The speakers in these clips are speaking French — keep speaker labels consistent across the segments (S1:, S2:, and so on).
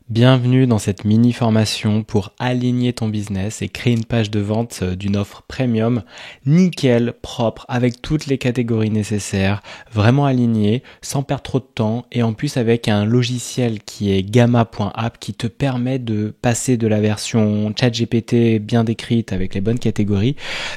S1: Bienvenue dans cette mini formation pour aligner ton business et créer une page de vente d'une offre premium nickel, propre, avec toutes les catégories nécessaires, vraiment alignée, sans perdre trop de temps et en plus avec un logiciel qui est gamma.app qui te permet de passer de la version ChatGPT bien décrite avec les bonnes catégories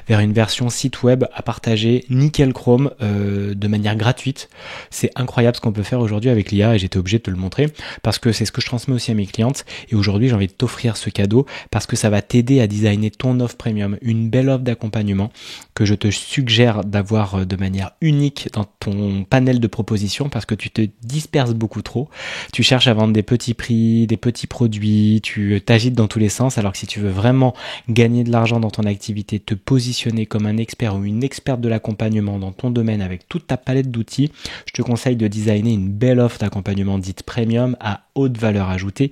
S1: vers une version site web à partager nickel chrome de manière gratuite. C'est incroyable ce qu'on peut faire aujourd'hui avec l'IA et j'étais obligé de te le montrer parce que c'est ce que je transmets aussi à mes clientes et aujourd'hui j'ai envie de t'offrir ce cadeau parce que ça va t'aider à designer ton offre premium, une belle offre d'accompagnement que je te suggère d'avoir de manière unique dans ton panel de propositions parce que tu te disperses beaucoup trop, tu cherches à vendre des petits prix, des petits produits, tu t'agites dans tous les sens alors que si tu veux vraiment gagner de l'argent dans ton activité, te positionner comme un expert ou une experte de l'accompagnement dans ton domaine avec toute ta palette d'outils, je te conseille de designer une belle offre d'accompagnement dite premium à haute valeur ajoutée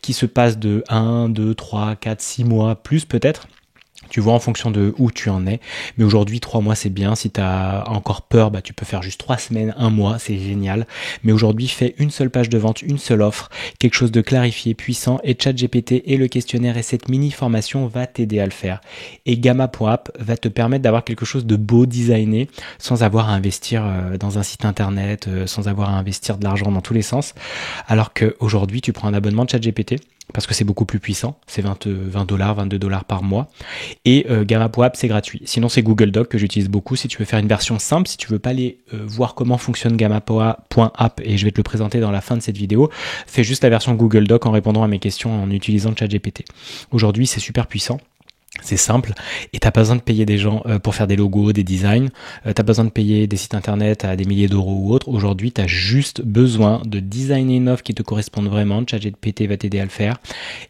S1: qui se passe de 1, 2, 3, 4, 6 mois, plus peut-être. Tu vois en fonction de où tu en es. Mais aujourd'hui, 3 mois, c'est bien. Si tu as encore peur, tu peux faire juste 3 semaines, 1 mois, c'est génial. Mais aujourd'hui, fais une seule page de vente, une seule offre, quelque chose de clarifié, puissant. Et ChatGPT et le questionnaire et cette mini-formation va t'aider à le faire. Et Gamma.app va te permettre d'avoir quelque chose de beau, designé, sans avoir à investir dans un site internet, sans avoir à investir de l'argent dans tous les sens. Alors qu'aujourd'hui, tu prends un abonnement de ChatGPT, parce que c'est beaucoup plus puissant, c'est 20 $, 22 $ par mois. Et Gamma.app, c'est gratuit. Sinon, c'est Google Doc que j'utilise beaucoup. Si tu veux faire une version simple, si tu veux pas aller voir comment fonctionne Gamma.app, et je vais te le présenter dans la fin de cette vidéo, fais juste la version Google Doc en répondant à mes questions en utilisant ChatGPT. Aujourd'hui, c'est super puissant. C'est simple et t'as pas besoin de payer des gens pour faire des logos, des designs. T'as pas besoin de payer des sites internet à des milliers d'euros ou autres. Aujourd'hui, t'as juste besoin de designer une offre qui te corresponde vraiment. ChatGPT va t'aider à le faire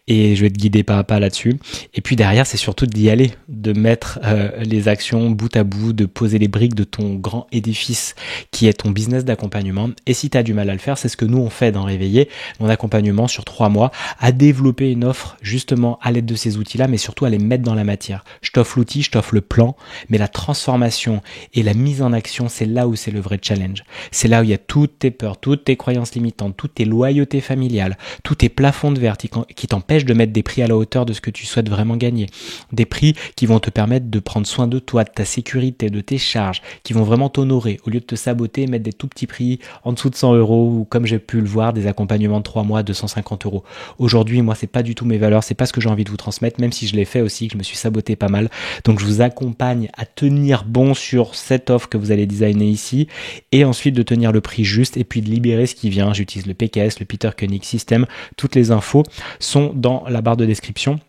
S1: et je vais te guider pas à pas là-dessus. Et puis derrière, c'est surtout d'y aller, de mettre les actions bout à bout, de poser les briques de ton grand édifice qui est ton business d'accompagnement. Et si t'as du mal à le faire, c'est ce que nous on fait dans Réveiller, mon accompagnement sur 3 mois, à développer une offre justement à l'aide de ces outils-là, mais surtout à les mettre dans la matière. Je t'offre l'outil, je t'offre le plan, mais la transformation et la mise en action, c'est là où c'est le vrai challenge. C'est là où il y a toutes tes peurs, toutes tes croyances limitantes, toutes tes loyautés familiales, tous tes plafonds de verre qui t'empêchent de mettre des prix à la hauteur de ce que tu souhaites vraiment gagner. Des prix qui vont te permettre de prendre soin de toi, de ta sécurité, de tes charges, qui vont vraiment t'honorer. Au lieu de te saboter, mettre des tout petits prix en dessous de 100 € ou comme j'ai pu le voir, des accompagnements de 3 mois, 250 €. Aujourd'hui, moi, c'est pas du tout mes valeurs, c'est pas ce que j'ai envie de vous transmettre, même si je l'ai fait aussi, que je me suis saboté pas mal. Donc je vous accompagne à tenir bon sur cette offre que vous allez designer ici et ensuite de tenir le prix juste et puis de libérer ce qui vient. J'utilise le PKS, le Peter Koenig System. Toutes les infos sont dans la barre de description.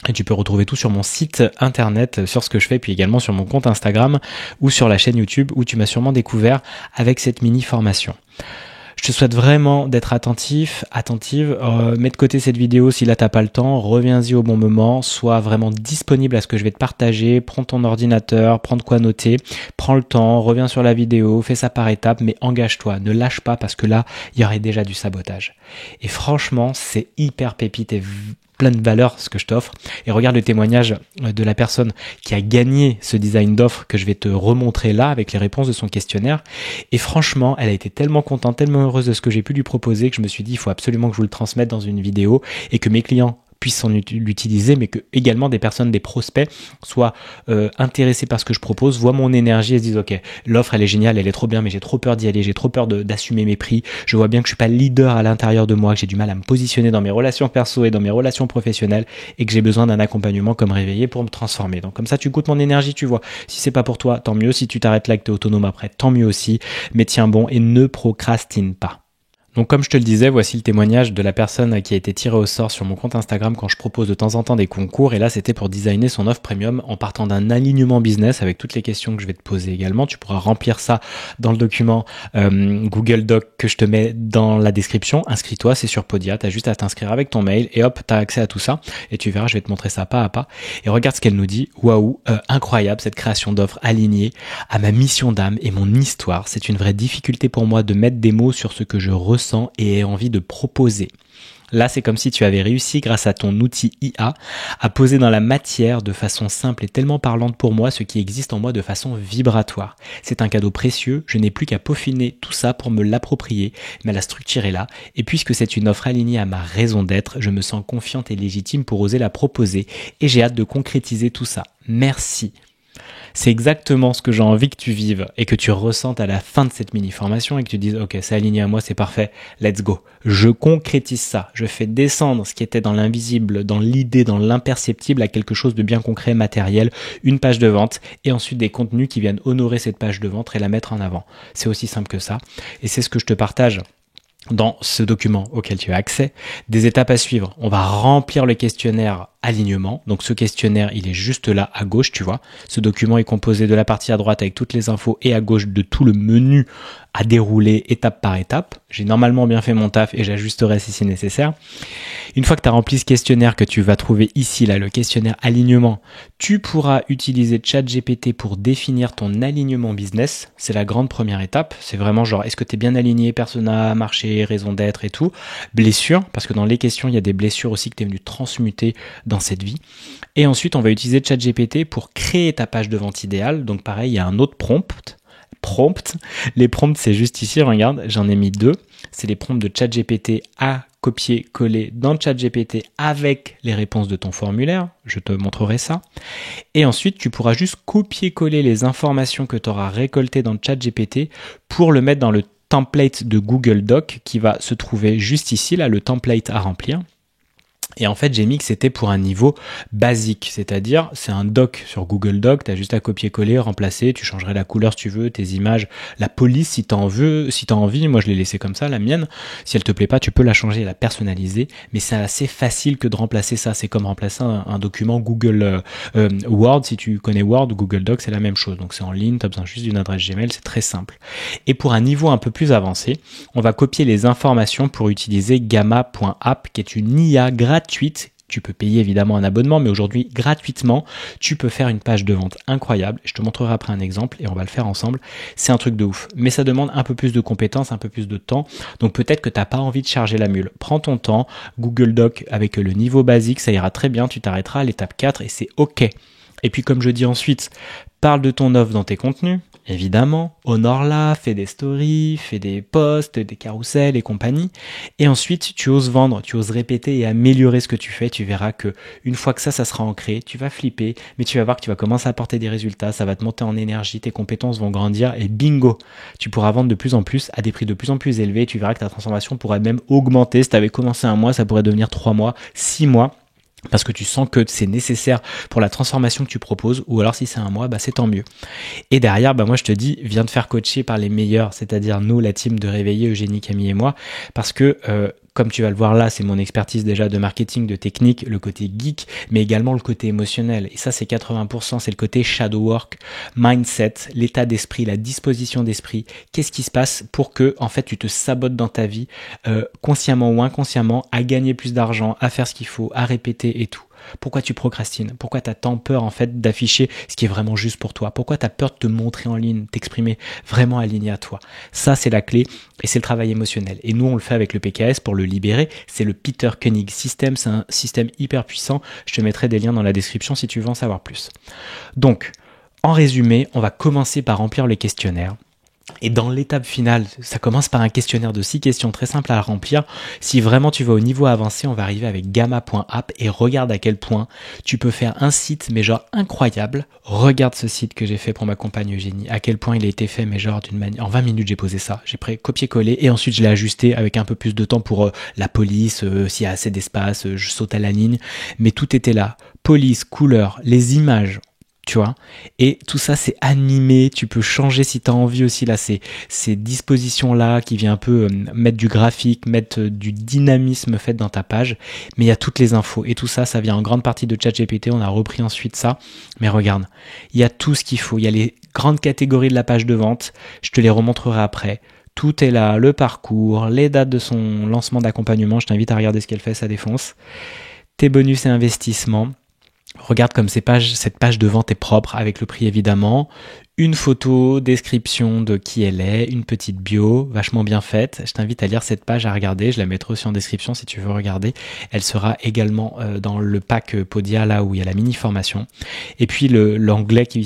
S1: Et tu peux retrouver tout sur mon site internet, sur ce que je fais, puis également sur mon compte Instagram ou sur la chaîne YouTube où tu m'as sûrement découvert avec cette mini formation. Je te souhaite vraiment d'être attentive. Mets de côté cette vidéo si là t'as pas le temps, reviens-y au bon moment, sois vraiment disponible à ce que je vais te partager, prends ton ordinateur, prends de quoi noter, prends le temps, reviens sur la vidéo, fais ça par étapes, mais engage-toi, ne lâche pas parce que là, il y aurait déjà du sabotage. Et franchement, c'est hyper pépite et plein de valeur ce que je t'offre et regarde le témoignage de la personne qui a gagné ce design d'offre que je vais te remontrer là avec les réponses de son questionnaire et franchement elle a été tellement contente, tellement heureuse de ce que j'ai pu lui proposer que je me suis dit il faut absolument que je vous le transmette dans une vidéo et que mes clients puissent l'utiliser, mais que également des personnes, des prospects soient intéressés par ce que je propose, voient mon énergie et se disent ok, l'offre elle est géniale, elle est trop bien, mais j'ai trop peur d'y aller, j'ai trop peur d'assumer mes prix, je vois bien que je suis pas leader à l'intérieur de moi, que j'ai du mal à me positionner dans mes relations perso et dans mes relations professionnelles et que j'ai besoin d'un accompagnement comme Réveiller pour me transformer. Donc comme ça tu goûtes mon énergie, tu vois. Si c'est pas pour toi, tant mieux. Si tu t'arrêtes là que tu es autonome après, tant mieux aussi. Mais tiens bon et ne procrastine pas. Donc comme je te le disais, voici le témoignage de la personne qui a été tirée au sort sur mon compte Instagram quand je propose de temps en temps des concours. Et là, c'était pour designer son offre premium en partant d'un alignement business avec toutes les questions que je vais te poser également. Tu pourras remplir ça dans le document Google Doc que je te mets dans la description. Inscris-toi, c'est sur Podia. Tu as juste à t'inscrire avec ton mail et hop, tu as accès à tout ça. Et tu verras, je vais te montrer ça pas à pas. Et regarde ce qu'elle nous dit. Waouh, incroyable cette création d'offre alignée à ma mission d'âme et mon histoire. C'est une vraie difficulté pour moi de mettre des mots sur ce que je ressens et ai envie de proposer. Là, c'est comme si tu avais réussi, grâce à ton outil IA, à poser dans la matière de façon simple et tellement parlante pour moi ce qui existe en moi de façon vibratoire. C'est un cadeau précieux, je n'ai plus qu'à peaufiner tout ça pour me l'approprier, mais la structure est là, et puisque c'est une offre alignée à ma raison d'être, je me sens confiante et légitime pour oser la proposer, et j'ai hâte de concrétiser tout ça. Merci. C'est exactement ce que j'ai envie que tu vives et que tu ressentes à la fin de cette mini-formation et que tu dises « Ok, c'est aligné à moi, c'est parfait, let's go ». Je concrétise ça, je fais descendre ce qui était dans l'invisible, dans l'idée, dans l'imperceptible à quelque chose de bien concret, matériel, une page de vente et ensuite des contenus qui viennent honorer cette page de vente et la mettre en avant. C'est aussi simple que ça et c'est ce que je te partage dans ce document auquel tu as accès, des étapes à suivre. On va remplir le questionnaire alignement. Donc ce questionnaire, il est juste là à gauche, tu vois. Ce document est composé de la partie à droite avec toutes les infos et à gauche de tout le menu à dérouler étape par étape. J'ai normalement bien fait mon taf et j'ajusterai si c'est nécessaire. Une fois que tu as rempli ce questionnaire que tu vas trouver ici, là, le questionnaire alignement, tu pourras utiliser ChatGPT pour définir ton alignement business. C'est la grande première étape. C'est vraiment genre, est-ce que tu es bien aligné, persona, marché, raison d'être et tout. Blessures, parce que dans les questions, il y a des blessures aussi que tu es venu transmuter dans cette vie. Et ensuite, on va utiliser ChatGPT pour créer ta page de vente idéale. Donc pareil, il y a un autre prompt. Les prompts, c'est juste ici, regarde, j'en ai mis 2. C'est les prompts de ChatGPT à copier-coller dans ChatGPT avec les réponses de ton formulaire. Je te montrerai ça. Et ensuite, tu pourras juste copier-coller les informations que tu auras récoltées dans ChatGPT pour le mettre dans le template de Google Doc qui va se trouver juste ici, là, le template à remplir. Et en fait, j'ai mis que c'était pour un niveau basique, c'est-à-dire c'est un doc sur Google Doc, tu as juste à copier-coller, remplacer, tu changerais la couleur si tu veux, tes images, la police si tu en veux, si tu as envie, moi je l'ai laissé comme ça, la mienne, si elle te plaît pas, tu peux la changer et la personnaliser, mais c'est assez facile que de remplacer ça, c'est comme remplacer un document Google Word, si tu connais Word ou Google Doc, c'est la même chose, donc c'est en ligne, tu as besoin juste d'une adresse Gmail, c'est très simple. Et pour un niveau un peu plus avancé, on va copier les informations pour utiliser Gamma.app, qui est une IA gratuite. Tu peux payer évidemment un abonnement, mais aujourd'hui, gratuitement, tu peux faire une page de vente incroyable. Je te montrerai après un exemple et on va le faire ensemble. C'est un truc de ouf. Mais ça demande un peu plus de compétences, un peu plus de temps. Donc peut-être que tu n'as pas envie de charger la mule. Prends ton temps. Google Doc avec le niveau basique, ça ira très bien. Tu t'arrêteras à l'étape 4 et c'est OK. Et puis comme je dis ensuite, parle de ton offre dans tes contenus. Évidemment, honore-la, fais des stories, fais des posts, des carousels et compagnie. Et ensuite, tu oses vendre, tu oses répéter et améliorer ce que tu fais. Tu verras que une fois que ça sera ancré, tu vas flipper, mais tu vas voir que tu vas commencer à apporter des résultats, ça va te monter en énergie, tes compétences vont grandir et bingo, tu pourras vendre de plus en plus à des prix de plus en plus élevés. Tu verras que ta transformation pourrait même augmenter. Si tu avais commencé 1 mois, ça pourrait devenir 3 mois, 6 mois. Parce que tu sens que c'est nécessaire pour la transformation que tu proposes, ou alors si c'est 1 mois, c'est tant mieux. Et derrière, moi je te dis, viens te faire coacher par les meilleurs, c'est-à-dire nous, la team de Réveiller, Eugénie, Camille et moi, parce que comme tu vas le voir là, c'est mon expertise déjà de marketing, de technique, le côté geek, mais également le côté émotionnel. Et ça, c'est 80%, c'est le côté shadow work, mindset, l'état d'esprit, la disposition d'esprit. Qu'est-ce qui se passe pour que, en fait, tu te sabotes dans ta vie, consciemment ou inconsciemment, à gagner plus d'argent, à faire ce qu'il faut, à répéter et tout. Pourquoi tu procrastines? Pourquoi tu as tant peur en fait d'afficher ce qui est vraiment juste pour toi? Pourquoi tu as peur de te montrer en ligne, t'exprimer vraiment aligné à toi? Ça, c'est la clé et c'est le travail émotionnel. Et nous, on le fait avec le PKS pour le libérer. C'est le Peter Koenig System. C'est un système hyper puissant. Je te mettrai des liens dans la description si tu veux en savoir plus. Donc, en résumé, on va commencer par remplir le questionnaire. Et dans l'étape finale, ça commence par un questionnaire de 6 questions très simples à remplir. Si vraiment tu vas au niveau avancé, on va arriver avec Gamma.app et regarde à quel point tu peux faire un site, mais genre incroyable. Regarde ce site que j'ai fait pour ma compagne Eugénie, à quel point il a été fait, mais genre d'une manière... En 20 minutes, j'ai posé ça. J'ai pris copier-coller et ensuite je l'ai ajusté avec un peu plus de temps pour la police, s'il y a assez d'espace, je saute à la ligne. Mais tout était là. Police, couleur, les images... Tu vois, et tout ça c'est animé, tu peux changer si tu as envie aussi là, ces dispositions là qui viennent un peu mettre du graphique, mettre du dynamisme fait dans ta page, mais il y a toutes les infos et tout ça, ça vient en grande partie de ChatGPT, on a repris ensuite ça, mais regarde, il y a tout ce qu'il faut, il y a les grandes catégories de la page de vente, je te les remontrerai après. Tout est là, le parcours, les dates de son lancement d'accompagnement, je t'invite à regarder ce qu'elle fait, ça défonce, tes bonus et investissements. Regarde comme cette page de vente est propre avec le prix évidemment, Une photo, description de qui elle est, une petite bio, vachement bien faite. Je t'invite à lire cette page, à regarder. Je la mettrai aussi en description si tu veux regarder. Elle sera également dans le pack Podia, là où il y a la mini-formation. Et puis l'anglais qui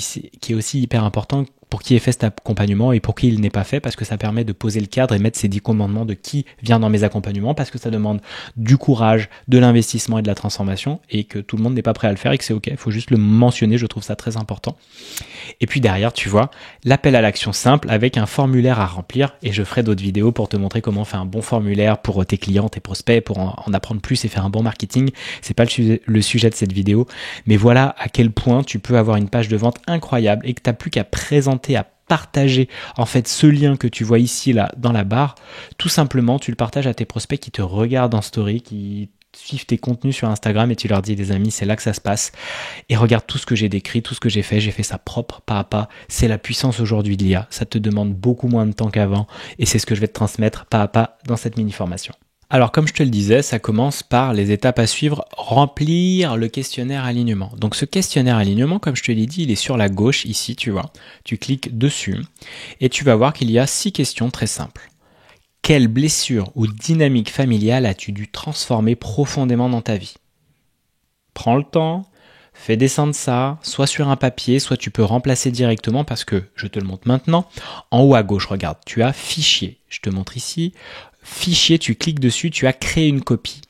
S1: est aussi hyper important pour qui est fait cet accompagnement et pour qui il n'est pas fait, parce que ça permet de poser le cadre et mettre ces 10 commandements de qui vient dans mes accompagnements, parce que ça demande du courage, de l'investissement et de la transformation, et que tout le monde n'est pas prêt à le faire et que c'est ok. Il faut juste le mentionner, je trouve ça très important. Et puis derrière, tu vois, l'appel à l'action simple avec un formulaire à remplir, et je ferai d'autres vidéos pour te montrer comment faire un bon formulaire pour tes clients, tes prospects, pour en apprendre plus et faire un bon marketing. C'est pas le sujet de cette vidéo, mais voilà à quel point tu peux avoir une page de vente incroyable et que tu n'as plus qu'à présenter, à partager en fait ce lien que tu vois ici là dans la barre. Tout simplement, tu le partages à tes prospects qui te regardent en story, qui suivent tes contenus sur Instagram, et tu leur dis: les amis, c'est là que ça se passe, et regarde tout ce que j'ai décrit, tout ce que j'ai fait ça propre, pas à pas. C'est la puissance aujourd'hui de l'IA, ça te demande beaucoup moins de temps qu'avant, et c'est ce que je vais te transmettre pas à pas dans cette mini formation. Alors comme je te le disais, ça commence par les étapes à suivre, remplir le questionnaire alignement. Donc ce questionnaire alignement, comme je te l'ai dit, il est sur la gauche ici, tu vois. Tu cliques dessus et tu vas voir qu'il y a 6 questions très simples. Quelle blessure ou dynamique familiale as-tu dû transformer profondément dans ta vie? Prends le temps, fais descendre ça, soit sur un papier, soit tu peux remplacer directement, parce que je te le montre maintenant. En haut à gauche, regarde, tu as fichier. Je te montre ici. Fichier, tu cliques dessus, tu as créé une copie.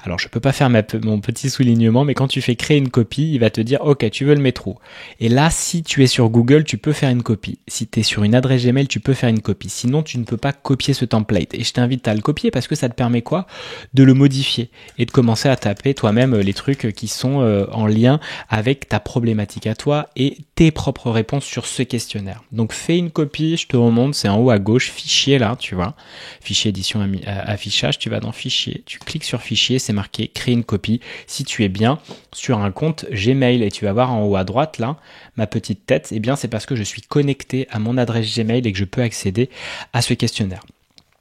S1: Alors je peux pas faire mon petit soulignement, mais quand tu fais créer une copie, il va te dire ok, tu veux le mettre où? Et là, si tu es sur Google, tu peux faire une copie. Si tu es sur une adresse Gmail, tu peux faire une copie. Sinon, tu ne peux pas copier ce template. Et je t'invite à le copier parce que ça te permet quoi? De le modifier et de commencer à taper toi-même les trucs qui sont en lien avec ta problématique à toi et tes propres réponses sur ce questionnaire. Donc fais une copie, je te remonte, c'est en haut à gauche, fichier là, tu vois. Fichier édition affichage, tu vas dans fichier, tu cliques sur fichier, c'est marqué créer une copie. Si tu es bien sur un compte Gmail, et tu vas voir en haut à droite là ma petite tête, eh bien c'est parce que je suis connecté à mon adresse Gmail et que je peux accéder à ce questionnaire.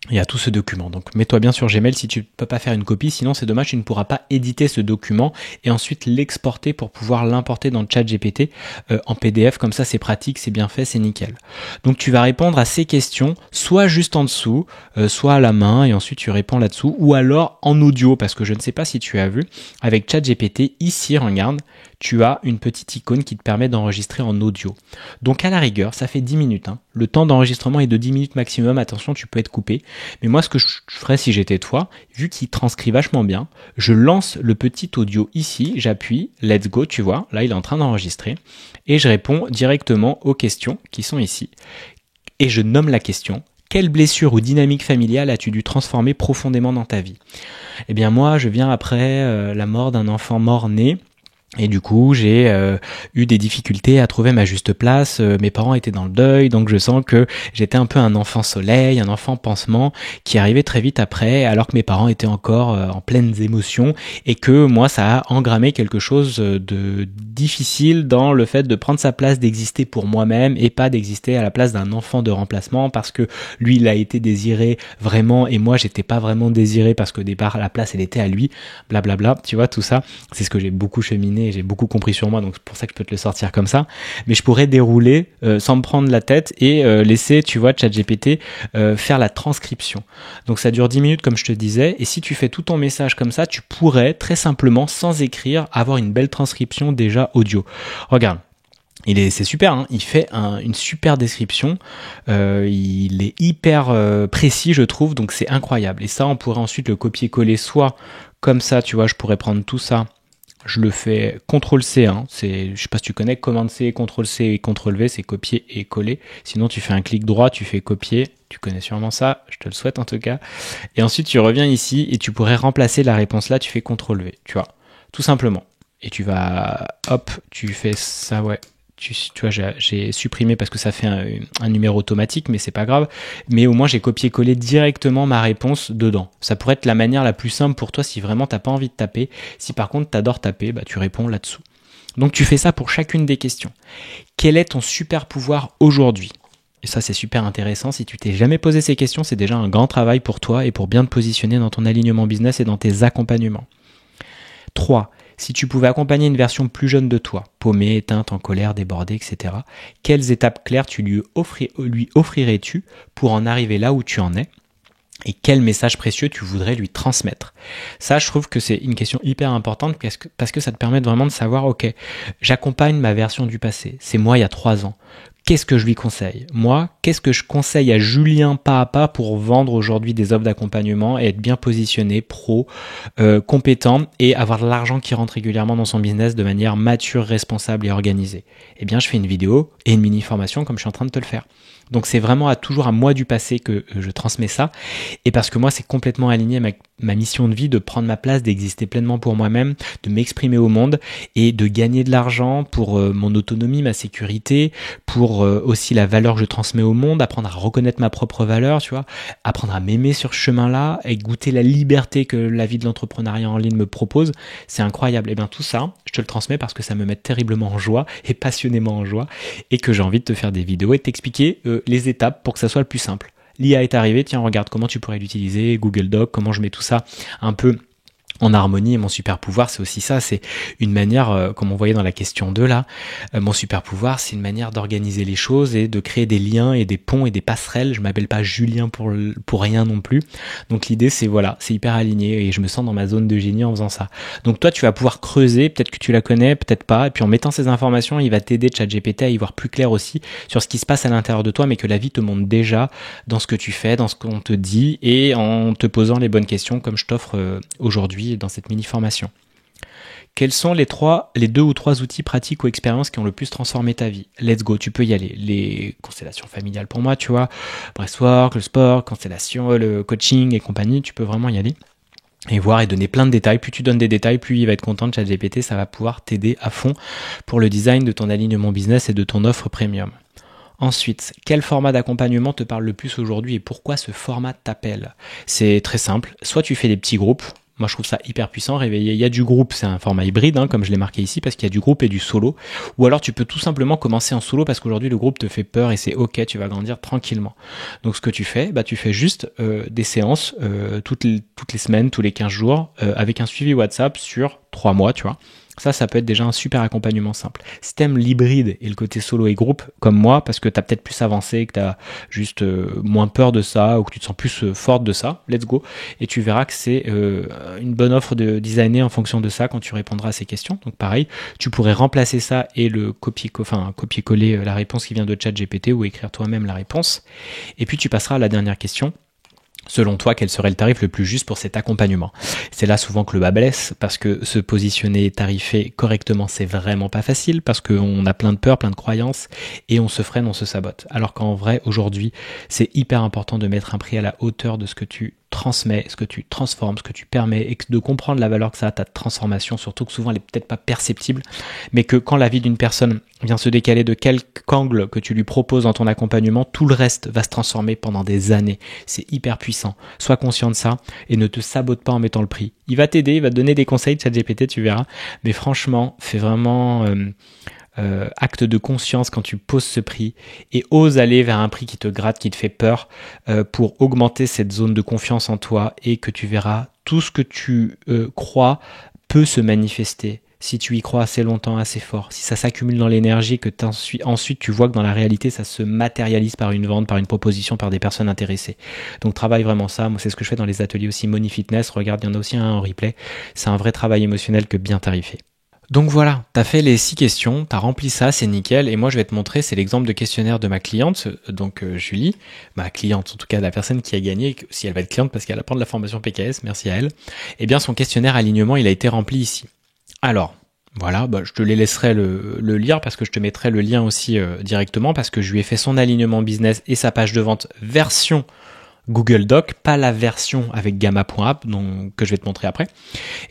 S1: Il y a tout ce document. Donc mets-toi bien sur Gmail si tu ne peux pas faire une copie, sinon c'est dommage, tu ne pourras pas éditer ce document et ensuite l'exporter pour pouvoir l'importer dans le chat GPT en PDF. Comme ça, c'est pratique, c'est bien fait, c'est nickel. Donc tu vas répondre à ces questions, soit juste en dessous, soit à la main, et ensuite tu réponds là-dessous, ou alors en audio, parce que je ne sais pas si tu as vu, avec chat GPT, ici, regarde, tu as une petite icône qui te permet d'enregistrer en audio. Donc à la rigueur, ça fait 10 minutes. Hein. Le temps d'enregistrement est de 10 minutes maximum. Attention, tu peux être coupé. Mais moi, ce que je ferais si j'étais toi, vu qu'il transcrit vachement bien, je lance le petit audio ici, j'appuie, let's go, tu vois. Là, il est en train d'enregistrer. Et je réponds directement aux questions qui sont ici. Et je nomme la question. Quelle blessure ou dynamique familiale as-tu dû transformer profondément dans ta vie? Eh bien moi, je viens après la mort d'un enfant mort-né. Et du coup, j'ai eu des difficultés à trouver ma juste place. Mes parents étaient dans le deuil, donc je sens que j'étais un peu un enfant soleil, un enfant pansement qui arrivait très vite après, alors que mes parents étaient encore en pleines émotions, et que moi, ça a engrammé quelque chose de difficile dans le fait de prendre sa place, d'exister pour moi-même et pas d'exister à la place d'un enfant de remplacement, parce que lui, il a été désiré vraiment et moi, j'étais pas vraiment désiré parce qu'au départ, la place, elle était à lui, blablabla. Tu vois, tout ça, c'est ce que j'ai beaucoup cheminé. J'ai beaucoup compris sur moi, donc c'est pour ça que je peux te le sortir comme ça. Mais je pourrais dérouler sans me prendre la tête et laisser, tu vois, ChatGPT faire la transcription. Donc ça dure 10 minutes comme je te disais, et si tu fais tout ton message comme ça, tu pourrais très simplement, sans écrire, avoir une belle transcription déjà audio. Regarde. C'est super, hein. Il fait une super description, il est hyper précis, je trouve, donc c'est incroyable. Et ça, on pourrait ensuite le copier-coller, soit comme ça, tu vois, je pourrais prendre tout ça. Je le fais CTRL-C, hein. Je sais pas si tu connais, Command-C, CTRL-C et CTRL-V, c'est copier et coller. Sinon, tu fais un clic droit, tu fais copier. Tu connais sûrement ça, je te le souhaite en tout cas. Et ensuite, tu reviens ici et tu pourrais remplacer la réponse là, tu fais CTRL-V, tu vois, tout simplement. Et tu vas, hop, tu fais ça, ouais. Tu vois, j'ai supprimé parce que ça fait un numéro automatique, mais c'est pas grave. Mais au moins, j'ai copié-collé directement ma réponse dedans. Ça pourrait être la manière la plus simple pour toi si vraiment t'as pas envie de taper. Si par contre t'adores taper, bah tu réponds là-dessous. Donc tu fais ça pour chacune des questions. Quel est ton super pouvoir aujourd'hui? Et ça, c'est super intéressant. Si tu t'es jamais posé ces questions, c'est déjà un grand travail pour toi et pour bien te positionner dans ton alignement business et dans tes accompagnements. 3. Si tu pouvais accompagner une version plus jeune de toi, paumée, éteinte, en colère, débordée, etc., quelles étapes claires lui offrirais-tu pour en arriver là où tu en es? Et quel message précieux tu voudrais lui transmettre? Ça, je trouve que c'est une question hyper importante parce que ça te permet vraiment de savoir, ok, j'accompagne ma version du passé. C'est moi il y a 3 ans. Qu'est-ce que je lui conseille? Moi, qu'est-ce que je conseille à Julien pas à pas pour vendre aujourd'hui des offres d'accompagnement et être bien positionné, compétent et avoir de l'argent qui rentre régulièrement dans son business de manière mature, responsable et organisée? Eh bien, je fais une vidéo et une mini-formation comme je suis en train de te le faire. Donc c'est vraiment toujours à moi du passé que je transmets ça, et parce que moi c'est complètement aligné à ma mission de vie, de prendre ma place, d'exister pleinement pour moi-même, de m'exprimer au monde et de gagner de l'argent pour mon autonomie, ma sécurité, pour aussi la valeur que je transmets au monde, apprendre à reconnaître ma propre valeur, tu vois, apprendre à m'aimer sur ce chemin-là et goûter la liberté que la vie de l'entrepreneuriat en ligne me propose. C'est incroyable. Et bien tout ça, je te le transmets parce que ça me met terriblement en joie et passionnément en joie, et que j'ai envie de te faire des vidéos et de t'expliquer les étapes pour que ça soit le plus simple. L'IA est arrivée, tiens, regarde comment tu pourrais l'utiliser, Google Doc, comment je mets tout ça un peu en harmonie. Et mon super pouvoir, c'est aussi ça, c'est une manière, comme on voyait dans la question 2 là, mon super pouvoir, c'est une manière d'organiser les choses et de créer des liens et des ponts et des passerelles. Je m'appelle pas Julien pour rien non plus. Donc l'idée, c'est voilà, c'est hyper aligné et je me sens dans ma zone de génie en faisant ça. Donc toi, tu vas pouvoir creuser, peut-être que tu la connais, peut-être pas, et puis en mettant ces informations, il va t'aider, ChatGPT, à y voir plus clair aussi sur ce qui se passe à l'intérieur de toi, mais que la vie te montre déjà dans ce que tu fais, dans ce qu'on te dit, et en te posant les bonnes questions comme je t'offre aujourd'hui dans cette mini-formation. Quels sont les 2 ou 3 outils pratiques ou expériences qui ont le plus transformé ta vie? Let's go, tu peux y aller. Les constellations familiales pour moi, tu vois, breathwork, le sport, constellation, le coaching et compagnie, tu peux vraiment y aller et voir et donner plein de détails. Plus tu donnes des détails, plus il va être content de ChatGPT, ça va pouvoir t'aider à fond pour le design de ton alignement business et de ton offre premium. Ensuite, quel format d'accompagnement te parle le plus aujourd'hui et pourquoi ce format t'appelle? C'est très simple, soit tu fais des petits groupes. Moi, je trouve ça hyper puissant, réveillé. Il y a du groupe, c'est un format hybride, comme je l'ai marqué ici, parce qu'il y a du groupe et du solo. Ou alors, tu peux tout simplement commencer en solo parce qu'aujourd'hui, le groupe te fait peur et c'est ok, tu vas grandir tranquillement. Donc, ce que tu fais, tu fais juste des séances toutes les semaines, tous les 15 jours, avec un suivi WhatsApp sur 3 mois, tu vois. Ça peut être déjà un super accompagnement simple. Si t'aimes l'hybride et le côté solo et groupe, comme moi, parce que t'as peut-être plus avancé, que t'as juste moins peur de ça, ou que tu te sens plus forte de ça, let's go. Et tu verras que c'est une bonne offre de designer en fonction de ça quand tu répondras à ces questions. Donc pareil, tu pourrais remplacer ça et le copier-coller la réponse qui vient de ChatGPT ou écrire toi-même la réponse. Et puis tu passeras à la dernière question. Selon toi, quel serait le tarif le plus juste pour cet accompagnement? C'est là souvent que le bas blesse, parce que se positionner, tarifer correctement, c'est vraiment pas facile, parce qu'on a plein de peurs, plein de croyances, et on se freine, on se sabote. Alors qu'en vrai, aujourd'hui, c'est hyper important de mettre un prix à la hauteur de ce que tu transmets, ce que tu transformes, ce que tu permets, et de comprendre la valeur que ça a ta transformation, surtout que souvent elle est peut-être pas perceptible, mais que quand la vie d'une personne vient se décaler de quelque angle que tu lui proposes dans ton accompagnement, tout le reste va se transformer pendant des années. C'est hyper puissant. Sois conscient de ça et ne te sabote pas en mettant le prix. Il va t'aider, il va te donner des conseils, ChatGPT, tu verras, mais franchement, fais vraiment acte de conscience quand tu poses ce prix et ose aller vers un prix qui te gratte, qui te fait peur, pour augmenter cette zone de confiance en toi, et que tu verras tout ce que tu crois peut se manifester si tu y crois assez longtemps, assez fort, si ça s'accumule dans l'énergie, que ensuite tu vois que dans la réalité ça se matérialise par une vente, par une proposition, par des personnes intéressées. Donc travaille vraiment ça. Moi c'est ce que je fais dans les ateliers aussi Money Fitness, regarde, il y en a aussi un en replay. C'est un vrai travail émotionnel que bien tarifé. Donc voilà, t'as fait les 6 questions, t'as rempli ça, c'est nickel. Et moi, je vais te montrer, c'est l'exemple de questionnaire de ma cliente, donc Julie, ma cliente, en tout cas la personne qui a gagné, si elle va être cliente parce qu'elle apprend de la formation PKS, merci à elle. Eh bien, son questionnaire alignement, il a été rempli ici. Alors, voilà, je te les laisserai le lire parce que je te mettrai le lien aussi directement, parce que je lui ai fait son alignement business et sa page de vente version Google Doc, pas la version avec gamma.app que je vais te montrer après.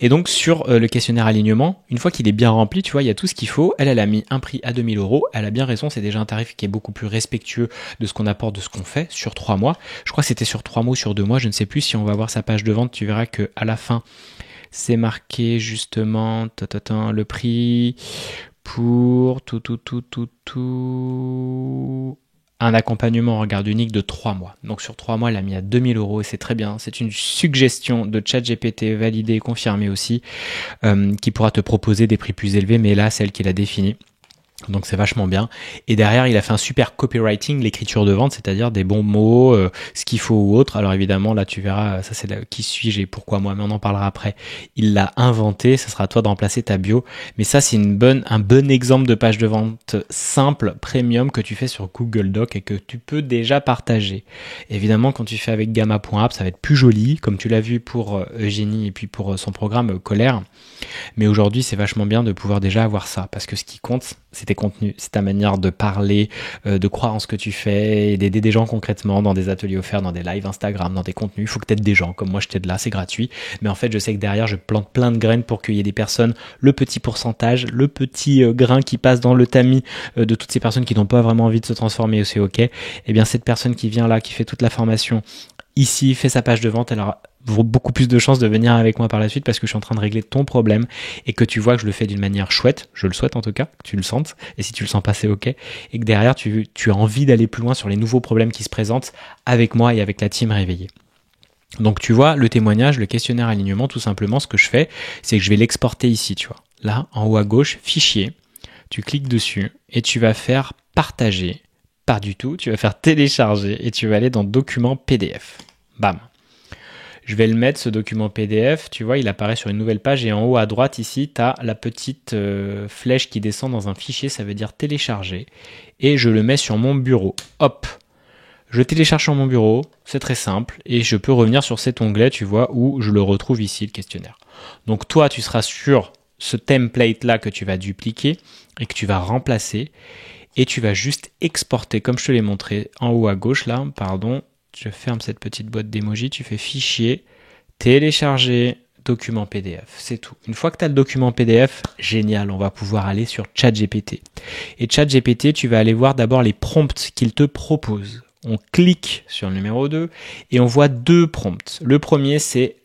S1: Et donc sur le questionnaire alignement, une fois qu'il est bien rempli, tu vois, il y a tout ce qu'il faut. Elle a mis un prix à 2 000 €. Elle a bien raison, c'est déjà un tarif qui est beaucoup plus respectueux de ce qu'on apporte, de ce qu'on fait sur 3 mois. Je crois que c'était sur 3 mois ou sur 2 mois, je ne sais plus. Si on va voir sa page de vente, tu verras que à la fin, c'est marqué justement le prix pour tout. un accompagnement en regard unique de 3 mois. Donc sur 3 mois, elle a mis à 2000 € et c'est très bien. C'est une suggestion de ChatGPT validée et confirmée aussi, qui pourra te proposer des prix plus élevés, mais là, c'est elle qui l'a défini. Donc c'est vachement bien. Et derrière, il a fait un super copywriting, l'écriture de vente, c'est-à-dire des bons mots, ce qu'il faut ou autre. Alors évidemment, là tu verras, ça c'est qui suis-je et pourquoi moi, mais on en parlera après. Il l'a inventé, ça sera à toi de remplacer ta bio. Mais ça c'est un bon exemple de page de vente simple, premium, que tu fais sur Google Doc et que tu peux déjà partager. Évidemment, quand tu fais avec Gamma.app, ça va être plus joli, comme tu l'as vu pour Eugénie et puis pour son programme Colère. Mais aujourd'hui, c'est vachement bien de pouvoir déjà avoir ça, parce que ce qui compte, c'est tes contenus, c'est ta manière de parler, de croire en ce que tu fais et d'aider des gens concrètement dans des ateliers offerts, dans des lives Instagram, dans des contenus. Il faut que tu aides des gens, comme moi je t'aide là, c'est gratuit. Mais en fait, je sais que derrière, je plante plein de graines pour qu'il y ait des personnes, le petit pourcentage, le petit grain qui passe dans le tamis de toutes ces personnes qui n'ont pas vraiment envie de se transformer, c'est ok. Eh bien, cette personne qui vient là, qui fait toute la formation, ici, fait sa page de vente, elle aura beaucoup plus de chances de venir avec moi par la suite parce que je suis en train de régler ton problème et que tu vois que je le fais d'une manière chouette, je le souhaite en tout cas, que tu le sentes, et si tu le sens pas c'est ok, et que derrière tu as envie d'aller plus loin sur les nouveaux problèmes qui se présentent avec moi et avec la team réveillée. Donc tu vois, le témoignage, le questionnaire alignement, tout simplement ce que je fais, c'est que je vais l'exporter ici, tu vois. Là, en haut à gauche, fichier, tu cliques dessus et tu vas faire partager, pas du tout, tu vas faire télécharger et tu vas aller dans document PDF. Bam. Je vais le mettre, ce document PDF, tu vois, il apparaît sur une nouvelle page et en haut à droite ici, tu as la petite flèche qui descend dans un fichier, ça veut dire télécharger. Et je le mets sur mon bureau. Hop, je télécharge sur mon bureau, c'est très simple, et je peux revenir sur cet onglet, tu vois, où je le retrouve ici, le questionnaire. Donc toi, tu seras sur ce template-là que tu vas dupliquer et que tu vas remplacer, et tu vas juste exporter, comme je te l'ai montré, en haut à gauche, là, pardon, je ferme cette petite boîte d'emoji, tu fais fichier, télécharger, document PDF, c'est tout. Une fois que tu as le document PDF, génial, on va pouvoir aller sur ChatGPT. Et ChatGPT, tu vas aller voir d'abord les prompts qu'il te propose. On clique sur le numéro 2 et on voit 2 prompts. Le premier, c'est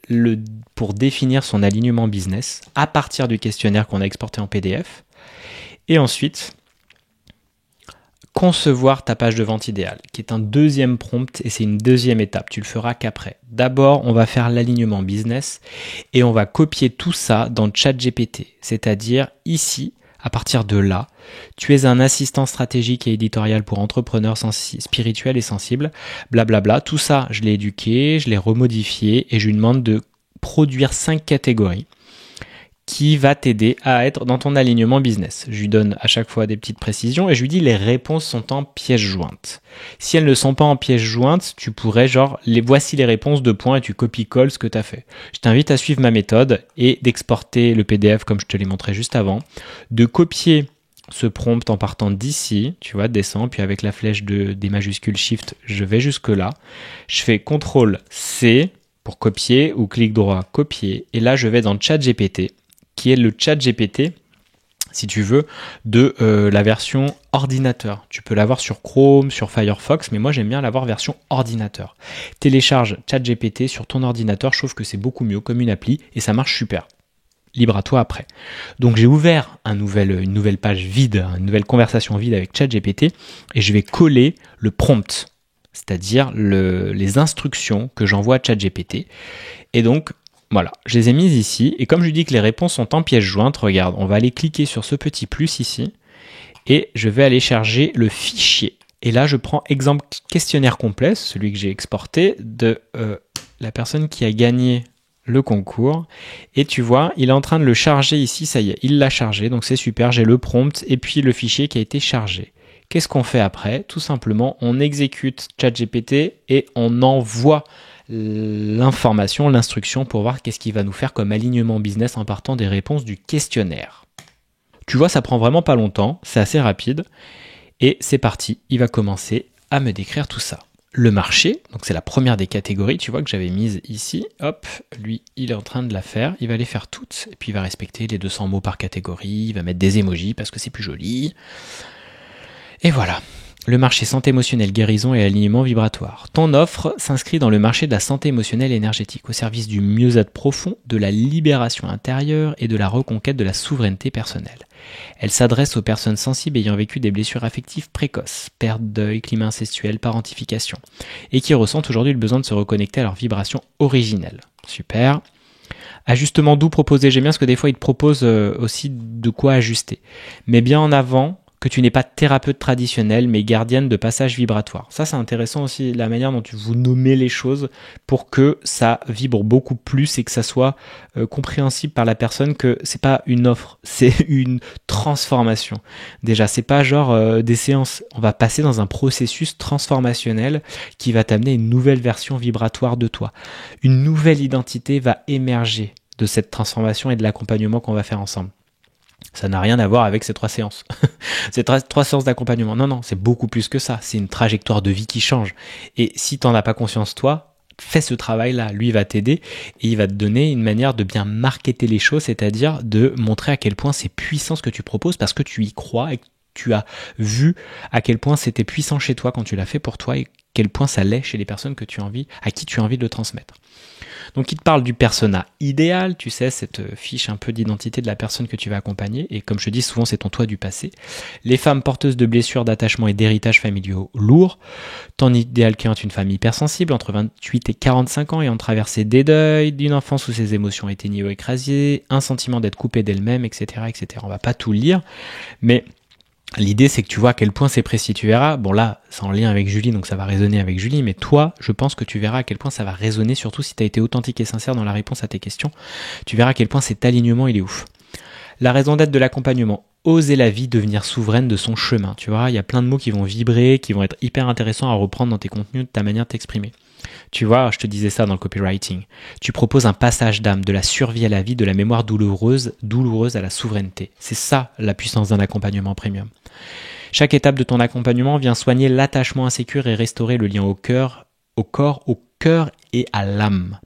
S1: pour définir son alignement business à partir du questionnaire qu'on a exporté en PDF. Et ensuite, concevoir ta page de vente idéale, qui est un deuxième prompt et c'est une deuxième étape. Tu le feras qu'après. D'abord, on va faire l'alignement business et on va copier tout ça dans ChatGPT. C'est-à-dire ici, à partir de là, tu es un assistant stratégique et éditorial pour entrepreneurs spirituels et sensibles, blablabla. Tout ça, je l'ai éduqué, je l'ai remodifié et je lui demande de produire 5 catégories qui va t'aider à être dans ton alignement business. Je lui donne à chaque fois des petites précisions et je lui dis les réponses sont en pièces jointes. Si elles ne sont pas en pièces jointes, tu pourrais voici les réponses de points et tu copies-colles ce que tu as fait. Je t'invite à suivre ma méthode et d'exporter le PDF comme je te l'ai montré juste avant, de copier ce prompt en partant d'ici, tu vois, descends, puis avec la flèche des majuscules Shift, je vais jusque là. Je fais CTRL-C pour copier ou clic droit, copier. Et là, je vais dans ChatGPT, qui est le ChatGPT, si tu veux, de la version ordinateur. Tu peux l'avoir sur Chrome, sur Firefox, mais moi j'aime bien l'avoir version ordinateur. Télécharge ChatGPT sur ton ordinateur, je trouve que c'est beaucoup mieux comme une appli et ça marche super. Libre à toi après. Donc j'ai ouvert une nouvelle page vide, une nouvelle conversation vide avec ChatGPT et je vais coller le prompt, c'est-à-dire les instructions que j'envoie à ChatGPT. Et donc, voilà, je les ai mises ici, et comme je lui dis que les réponses sont en pièces jointes, regarde, on va aller cliquer sur ce petit plus ici, et je vais aller charger le fichier. Et là, je prends exemple questionnaire complet, celui que j'ai exporté, de la personne qui a gagné le concours, et tu vois, il est en train de le charger ici, ça y est, il l'a chargé, donc c'est super, j'ai le prompt, et puis le fichier qui a été chargé. Qu'est-ce qu'on fait après? Tout simplement, on exécute ChatGPT et on envoie l'information, l'instruction pour voir qu'est-ce qu'il va nous faire comme alignement business en partant des réponses du questionnaire. Tu vois, ça prend vraiment pas longtemps, c'est assez rapide et c'est parti, il va commencer à me décrire tout ça. Le marché, donc c'est la première des catégories, tu vois, que j'avais mise ici, hop, lui, il est en train de la faire, il va les faire toutes et puis il va respecter les 200 mots par catégorie, il va mettre des emojis parce que c'est plus joli. Et voilà. le marché santé émotionnelle, guérison et alignement vibratoire. Ton offre s'inscrit dans le marché de la santé émotionnelle et énergétique, au service du mieux-être profond, de la libération intérieure et de la reconquête de la souveraineté personnelle. Elle s'adresse aux personnes sensibles ayant vécu des blessures affectives précoces, perte, deuil, climat incestuel, parentification, et qui ressentent aujourd'hui le besoin de se reconnecter à leur vibration originelle. Super. Ajustement doux proposé, j'aime bien parce que des fois il te propose aussi de quoi ajuster. Mais bien en avant que tu n'es pas thérapeute traditionnel, mais gardienne de passage vibratoire. Ça, c'est intéressant aussi, la manière dont vous nommez les choses pour que ça vibre beaucoup plus et que ça soit compréhensible par la personne que c'est pas une offre, c'est une transformation. Déjà, c'est pas genre des séances. On va passer dans un processus transformationnel qui va t'amener une nouvelle version vibratoire de toi. Une nouvelle identité va émerger de cette transformation et de l'accompagnement qu'on va faire ensemble. Ça n'a rien à voir avec ces 3 séances. Ces 3 séances d'accompagnement. Non, c'est beaucoup plus que ça. C'est une trajectoire de vie qui change. Et si tu n'en as pas conscience, toi, fais ce travail-là. Lui, il va t'aider et il va te donner une manière de bien marketer les choses, c'est-à-dire de montrer à quel point c'est puissant ce que tu proposes parce que tu y crois et que tu as vu à quel point c'était puissant chez toi quand tu l'as fait pour toi et quel point ça l'est chez les personnes à qui tu as envie de le transmettre. Donc il te parle du persona idéal, tu sais, cette fiche un peu d'identité de la personne que tu vas accompagner, et comme je te dis, souvent c'est ton toi du passé. Les femmes porteuses de blessures, d'attachement et d'héritage familiaux lourds. Ton idéal client est une femme hypersensible, entre 28 et 45 ans, ayant traversé des deuils, d'une enfance où ses émotions étaient niées ou écrasées, un sentiment d'être coupée d'elle-même, etc., etc. On va pas tout lire, mais l'idée, c'est que tu vois à quel point c'est précis. Tu verras, bon là, c'est en lien avec Julie, donc ça va résonner avec Julie, mais toi, je pense que tu verras à quel point ça va résonner, surtout si tu as été authentique et sincère dans la réponse à tes questions. Tu verras à quel point cet alignement, il est ouf. La raison d'être de l'accompagnement, oser la vie, devenir souveraine de son chemin. Tu vois, il y a plein de mots qui vont vibrer, qui vont être hyper intéressants à reprendre dans tes contenus, de ta manière de t'exprimer. Tu vois, je te disais ça dans le copywriting. Tu proposes un passage d'âme, de la survie à la vie, de la mémoire douloureuse à la souveraineté. C'est ça la puissance d'un accompagnement premium. Chaque étape de ton accompagnement vient soigner l'attachement insécure et restaurer le lien au corps et à l'âme.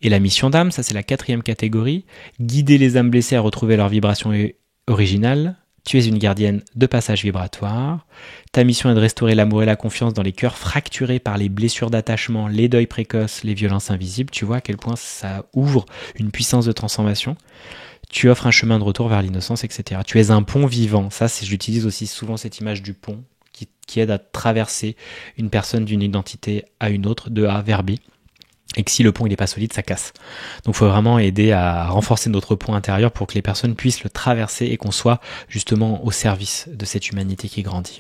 S1: Et la mission d'âme, ça c'est la 4e catégorie, guider les âmes blessées à retrouver leur vibration originale. Tu es une gardienne de passage vibratoire. Ta mission est de restaurer l'amour et la confiance dans les cœurs fracturés par les blessures d'attachement, les deuils précoces, les violences invisibles. Tu vois à quel point ça ouvre une puissance de transformation. Tu offres un chemin de retour vers l'innocence, etc. Tu es un pont vivant. Ça, j'utilise aussi souvent cette image du pont qui aide à traverser une personne d'une identité à une autre, de A vers B. Et que si le pont il est pas solide, ça casse. Donc il faut vraiment aider à renforcer notre pont intérieur pour que les personnes puissent le traverser et qu'on soit justement au service de cette humanité qui grandit.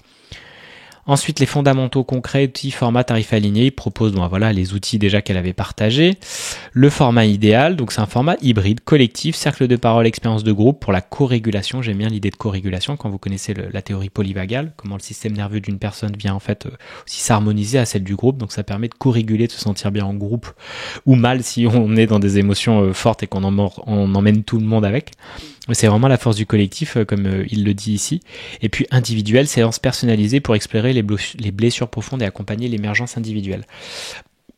S1: Ensuite, les fondamentaux concrets, outils, format, tarif aligné. Il propose les outils déjà qu'elle avait partagés. Le format idéal, donc c'est un format hybride, collectif, cercle de parole, expérience de groupe pour la co-régulation. J'aime bien l'idée de co-régulation quand vous connaissez la théorie polyvagale, comment le système nerveux d'une personne vient en fait aussi s'harmoniser à celle du groupe. Donc ça permet de co-réguler, de se sentir bien en groupe ou mal si on est dans des émotions fortes et qu'on emmène tout le monde avec. C'est vraiment la force du collectif, comme il le dit ici. Et puis individuel, séance personnalisée pour explorer les blessures profondes et accompagner l'émergence individuelle.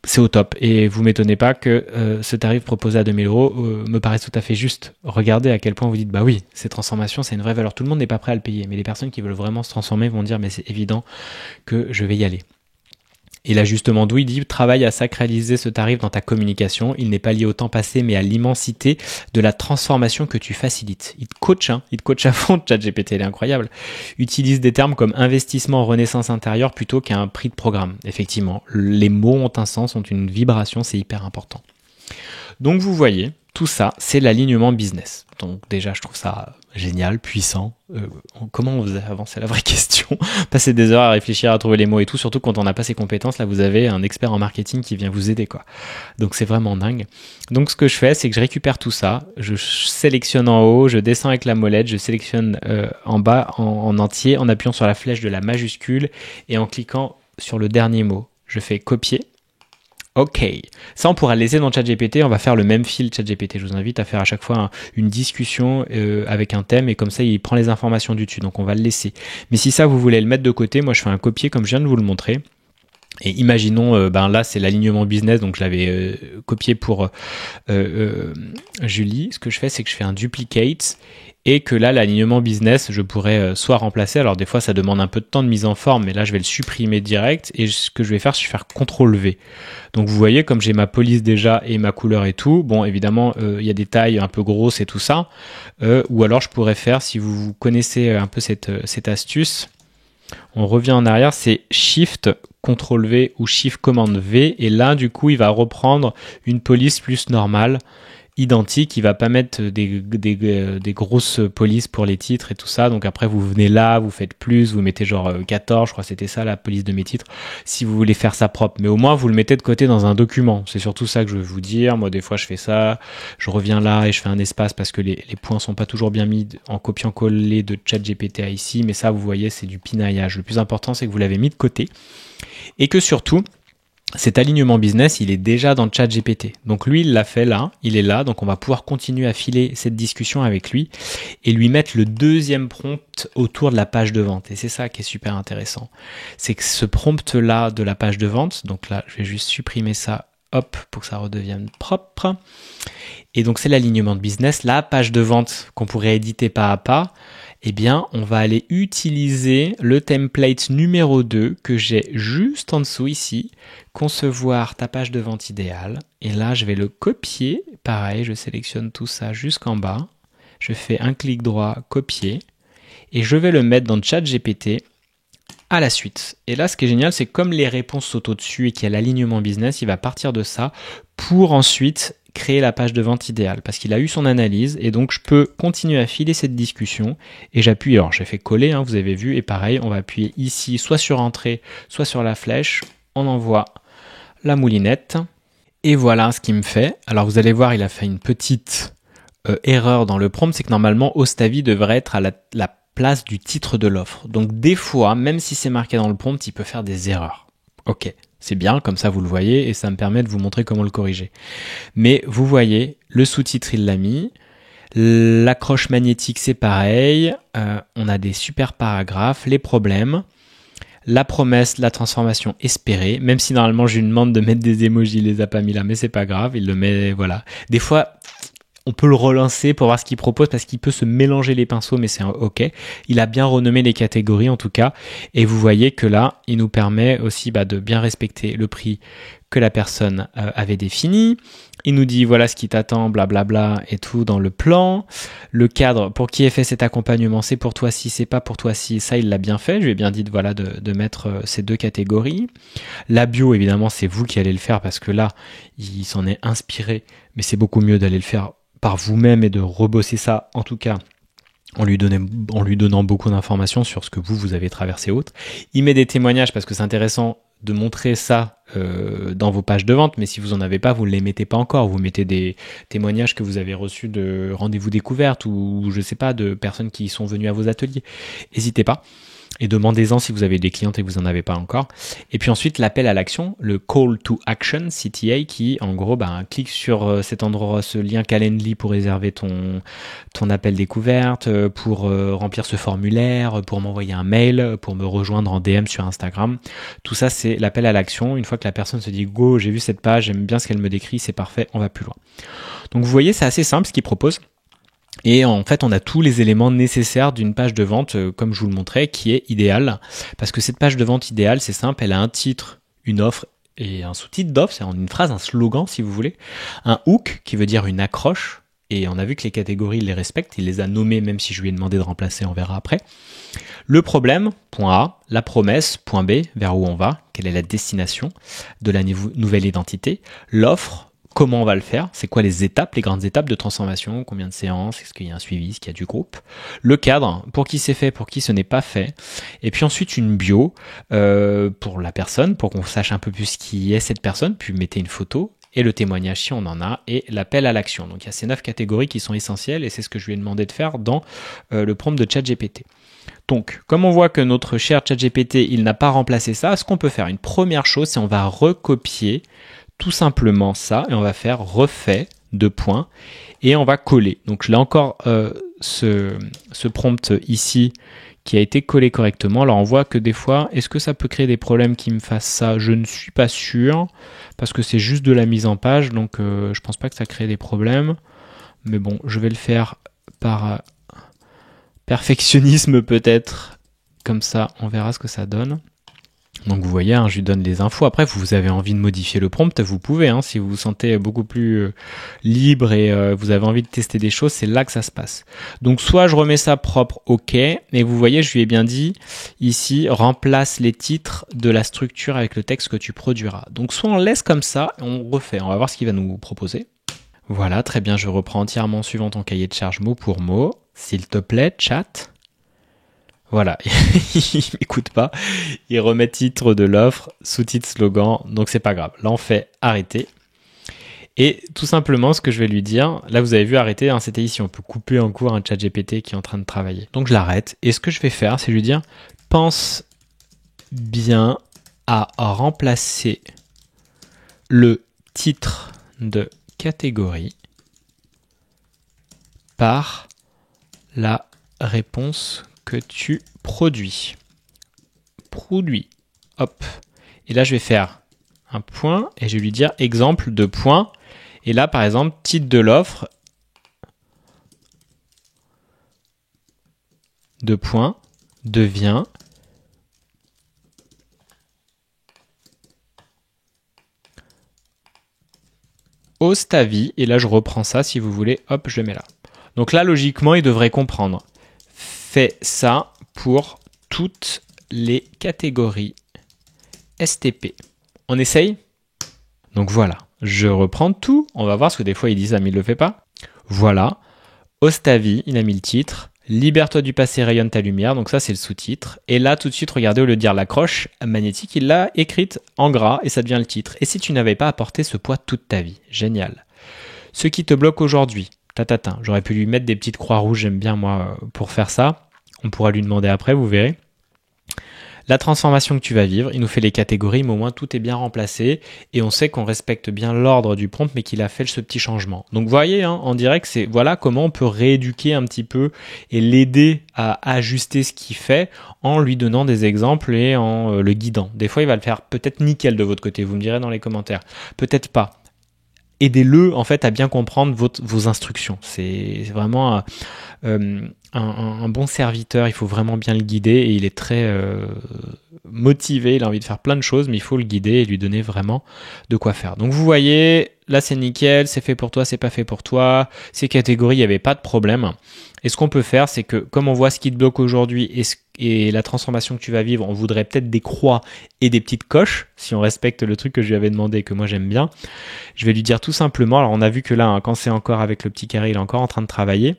S1: C'est au top. Et vous m'étonnez pas que ce tarif proposé à 2000 € me paraisse tout à fait juste. Regardez à quel point vous dites, bah oui, ces transformations, c'est une vraie valeur. Tout le monde n'est pas prêt à le payer. Mais les personnes qui veulent vraiment se transformer vont dire, mais c'est évident que je vais y aller. Et l'ajustement doux, il dit, travaille à sacraliser ce tarif dans ta communication. Il n'est pas lié au temps passé, mais à l'immensité de la transformation que tu facilites. Il te coach à fond, ChatGPT, il est incroyable. Utilise des termes comme investissement en renaissance intérieure plutôt qu'un prix de programme. Effectivement, les mots ont un sens, ont une vibration, c'est hyper important. Donc vous voyez, tout ça, c'est l'alignement business. Donc déjà, je trouve ça génial, puissant. Comment on faisait avant, c'est la vraie question. Passer des heures à réfléchir, à trouver les mots et tout, surtout quand on n'a pas ces compétences. Là, vous avez un expert en marketing qui vient vous aider, quoi. Donc c'est vraiment dingue. Donc ce que je fais, c'est que je récupère tout ça, je sélectionne en haut, je descends avec la molette, je sélectionne en bas en entier, en appuyant sur la flèche de la majuscule et en cliquant sur le dernier mot. Je fais copier. Ok, ça on pourra le laisser dans ChatGPT, on va faire le même fil ChatGPT. Je vous invite à faire à chaque fois une discussion avec un thème et comme ça il prend les informations du dessus, donc on va le laisser. Mais si ça vous voulez le mettre de côté, moi je fais un copier comme je viens de vous le montrer Et imaginons, là c'est l'alignement business, donc je l'avais copié pour Julie. Ce que je fais, c'est que je fais un duplicate et que là l'alignement business, je pourrais soit remplacer. Alors des fois ça demande un peu de temps de mise en forme, mais là je vais le supprimer direct. Et ce que je vais faire, c'est faire CTRL V. Donc vous voyez, comme j'ai ma police déjà et ma couleur et tout, bon évidemment il y a des tailles un peu grosses et tout ça. Ou alors je pourrais faire, si vous connaissez un peu cette astuce, on revient en arrière, c'est Shift, CTRL V ou Shift Command V. Et là, du coup, il va reprendre une police plus normale, identique. Il va pas mettre des grosses polices pour les titres et tout ça. Donc après, vous venez là, vous faites plus, vous mettez genre 14, je crois que c'était ça la police de mes titres, si vous voulez faire ça propre. Mais au moins, vous le mettez de côté dans un document. C'est surtout ça que je veux vous dire. Moi, des fois, je fais ça. Je reviens là et je fais un espace parce que les points sont pas toujours bien mis en copiant-coller de ChatGPT à ici. Mais ça, vous voyez, c'est du pinaillage. Le plus important, c'est que vous l'avez mis de côté et que surtout, cet alignement business, il est déjà dans ChatGPT. Donc lui, il l'a fait là, il est là, donc on va pouvoir continuer à filer cette discussion avec lui et lui mettre le deuxième prompt autour de la page de vente. Et c'est ça qui est super intéressant. C'est que ce prompt-là de la page de vente, donc là, je vais juste supprimer ça, hop, pour que ça redevienne propre. Et donc c'est l'alignement de business, la page de vente qu'on pourrait éditer pas à pas. Eh bien, on va aller utiliser le template numéro 2 que j'ai juste en dessous ici, concevoir ta page de vente idéale. Et là, je vais le copier. Pareil, je sélectionne tout ça jusqu'en bas. Je fais un clic droit, copier. Et je vais le mettre dans ChatGPT à la suite. Et là, ce qui est génial, c'est comme les réponses sautent au-dessus et qu'il y a l'alignement business, il va partir de ça pour ensuite créer la page de vente idéale parce qu'il a eu son analyse et donc je peux continuer à filer cette discussion et j'appuie, alors j'ai fait coller, vous avez vu, et pareil, on va appuyer ici soit sur entrée, soit sur la flèche, on envoie la moulinette et voilà ce qu'il me fait. Alors vous allez voir, il a fait une petite erreur dans le prompt, c'est que normalement Ostavi devrait être à la place du titre de l'offre. Donc des fois, même si c'est marqué dans le prompt, il peut faire des erreurs. Ok, c'est bien, comme ça vous le voyez et ça me permet de vous montrer comment le corriger. Mais vous voyez, le sous-titre il l'a mis, l'accroche magnétique c'est pareil, on a des super paragraphes, les problèmes, la promesse, la transformation espérée, même si normalement je lui demande de mettre des emojis, il les a pas mis là, mais c'est pas grave, il le met, voilà. Des fois, on peut le relancer pour voir ce qu'il propose parce qu'il peut se mélanger les pinceaux, mais c'est ok. Il a bien renommé les catégories en tout cas. Et vous voyez que là, il nous permet aussi de bien respecter le prix que la personne avait défini. Il nous dit voilà ce qui t'attend, blablabla et tout dans le plan. Le cadre, pour qui est fait cet accompagnement, c'est pour toi si, c'est pas pour toi si. Ça, il l'a bien fait. Je lui ai bien dit de mettre ces deux catégories. La bio, évidemment, c'est vous qui allez le faire parce que là, il s'en est inspiré. Mais c'est beaucoup mieux d'aller le faire par vous-même et de rebosser ça, en tout cas, en lui donnant beaucoup d'informations sur ce que vous avez traversé autre. Il met des témoignages parce que c'est intéressant de montrer ça dans vos pages de vente, mais si vous en avez pas, vous ne les mettez pas encore. Vous mettez des témoignages que vous avez reçus de rendez-vous découvertes ou je sais pas, de personnes qui sont venues à vos ateliers. N'hésitez pas. Et demandez-en si vous avez des clientes et que vous n'en avez pas encore. Et puis ensuite, l'appel à l'action, le Call to Action, CTA, qui en gros, clique sur cet endroit, ce lien Calendly pour réserver ton appel découverte, pour remplir ce formulaire, pour m'envoyer un mail, pour me rejoindre en DM sur Instagram. Tout ça, c'est l'appel à l'action. Une fois que la personne se dit « Go, j'ai vu cette page, j'aime bien ce qu'elle me décrit, c'est parfait, on va plus loin ». Donc vous voyez, c'est assez simple ce qu'il propose. Et en fait, on a tous les éléments nécessaires d'une page de vente, comme je vous le montrais, qui est idéale. Parce que cette page de vente idéale, c'est simple, elle a un titre, une offre et un sous-titre d'offre, c'est en une phrase, un slogan si vous voulez. Un hook, qui veut dire une accroche. Et on a vu que les catégories, il les respecte, il les a nommées, même si je lui ai demandé de remplacer, on verra après. Le problème, point A. La promesse, point B, vers où on va, quelle est la destination de la nouvelle identité. L'offre, comment on va le faire, c'est quoi les étapes, les grandes étapes de transformation, combien de séances, est-ce qu'il y a un suivi, est-ce qu'il y a du groupe. Le cadre, pour qui c'est fait, pour qui ce n'est pas fait. Et puis ensuite une bio pour la personne, pour qu'on sache un peu plus qui est cette personne, puis mettez une photo. Et le témoignage si on en a, et l'appel à l'action. Donc il y a ces 9 catégories qui sont essentielles, et c'est ce que je lui ai demandé de faire dans le prompt de ChatGPT. Donc, comme on voit que notre cher ChatGPT, il n'a pas remplacé ça, ce qu'on peut faire, une première chose, c'est on va recopier tout simplement ça, et on va faire refait, 2 points, et on va coller. Donc je l'ai encore ce prompt ici qui a été collé correctement. Alors on voit que des fois, est-ce que ça peut créer des problèmes qui me fassent ça? Je ne suis pas sûr, parce que c'est juste de la mise en page, donc je pense pas que ça crée des problèmes. Mais bon, je vais le faire par perfectionnisme peut-être. Comme ça, on verra ce que ça donne. Donc vous voyez, je lui donne les infos. Après, vous avez envie de modifier le prompt, vous pouvez. Si vous vous sentez beaucoup plus libre et vous avez envie de tester des choses, c'est là que ça se passe. Donc soit je remets ça propre, ok. Mais vous voyez, je lui ai bien dit ici, remplace les titres de la structure avec le texte que tu produiras. Donc soit on laisse comme ça, et on refait. On va voir ce qu'il va nous proposer. Voilà, très bien. Je reprends entièrement suivant ton cahier de charge mot pour mot. S'il te plaît, chat. Voilà, il m'écoute pas. Il remet titre de l'offre, sous-titre, slogan, donc c'est pas grave. Là, on fait arrêter. Et tout simplement, ce que je vais lui dire, là, vous avez vu arrêter, c'était ici. On peut couper en cours un ChatGPT qui est en train de travailler. Donc, je l'arrête. Et ce que je vais faire, c'est lui dire, pense bien à remplacer le titre de catégorie par la réponse que tu produis. Produit. Hop. Et là, je vais faire un point et je vais lui dire exemple de point. Et là, par exemple, titre de l'offre de point devient ose ta vie. Et là, je reprends ça si vous voulez. Hop, je le mets là. Donc là, logiquement, il devrait comprendre. Fais ça pour toutes les catégories STP. On essaye? Donc voilà, je reprends tout. On va voir ce que des fois ils disent, mais il ne le fait pas. Voilà, ose ta vie, il a mis le titre. Libère-toi du passé, rayonne ta lumière. Donc ça, c'est le sous-titre. Et là, tout de suite, regardez, au lieu de dire l'accroche magnétique, il l'a écrite en gras et ça devient le titre. Et si tu n'avais pas apporté ce poids toute ta vie? Génial. Ce qui te bloque aujourd'hui. Tatatin. J'aurais pu lui mettre des petites croix rouges, j'aime bien moi pour faire ça. On pourra lui demander après, vous verrez. La transformation que tu vas vivre, il nous fait les catégories, mais au moins tout est bien remplacé et on sait qu'on respecte bien l'ordre du prompt, mais qu'il a fait ce petit changement. Donc vous voyez, en direct, c'est voilà comment on peut rééduquer un petit peu et l'aider à ajuster ce qu'il fait en lui donnant des exemples et en le guidant. Des fois, il va le faire peut-être nickel de votre côté, vous me direz dans les commentaires. Peut-être pas. Aidez-le en fait à bien comprendre vos instructions. C'est vraiment un bon serviteur, il faut vraiment bien le guider et il est très motivé, il a envie de faire plein de choses, mais il faut le guider et lui donner vraiment de quoi faire. Donc vous voyez, là c'est nickel, c'est fait pour toi, c'est pas fait pour toi, ces catégories, il n'y avait pas de problème. Et ce qu'on peut faire, c'est que comme on voit ce qui te bloque aujourd'hui et la transformation que tu vas vivre, on voudrait peut-être des croix et des petites coches, si on respecte le truc que je lui avais demandé et que moi j'aime bien. Je vais lui dire tout simplement, alors on a vu que là, quand c'est encore avec le petit carré, il est encore en train de travailler.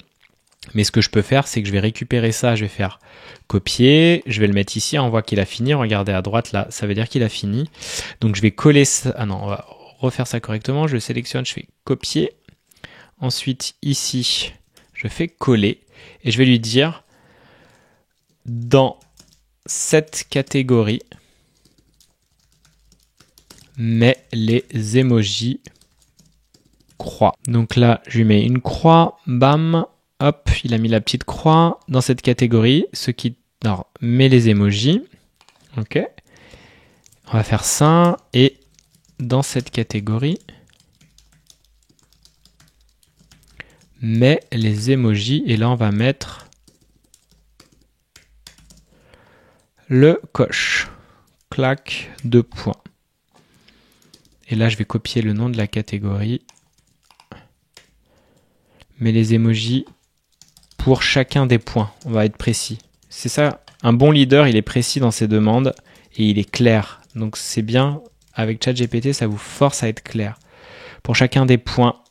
S1: Mais ce que je peux faire, c'est que je vais récupérer ça, je vais faire copier, je vais le mettre ici, on voit qu'il a fini, regardez à droite là, ça veut dire qu'il a fini. Donc je vais coller ça, on va refaire ça correctement, je le sélectionne, je fais copier. Ensuite ici, je fais coller et je vais lui dire dans cette catégorie, mets les emojis croix. Donc là, je lui mets une croix, bam. Hop, il a mis la petite croix dans cette catégorie. Alors, met les emojis. Ok. On va faire ça. Et dans cette catégorie, met les emojis. Et là, on va mettre le coche. Clac, 2 points. Et là, je vais copier le nom de la catégorie. Met les emojis pour chacun des points. On va être précis. C'est ça, un bon leader, il est précis dans ses demandes et il est clair. Donc c'est bien, avec ChatGPT, ça vous force à être clair. Pour chacun des points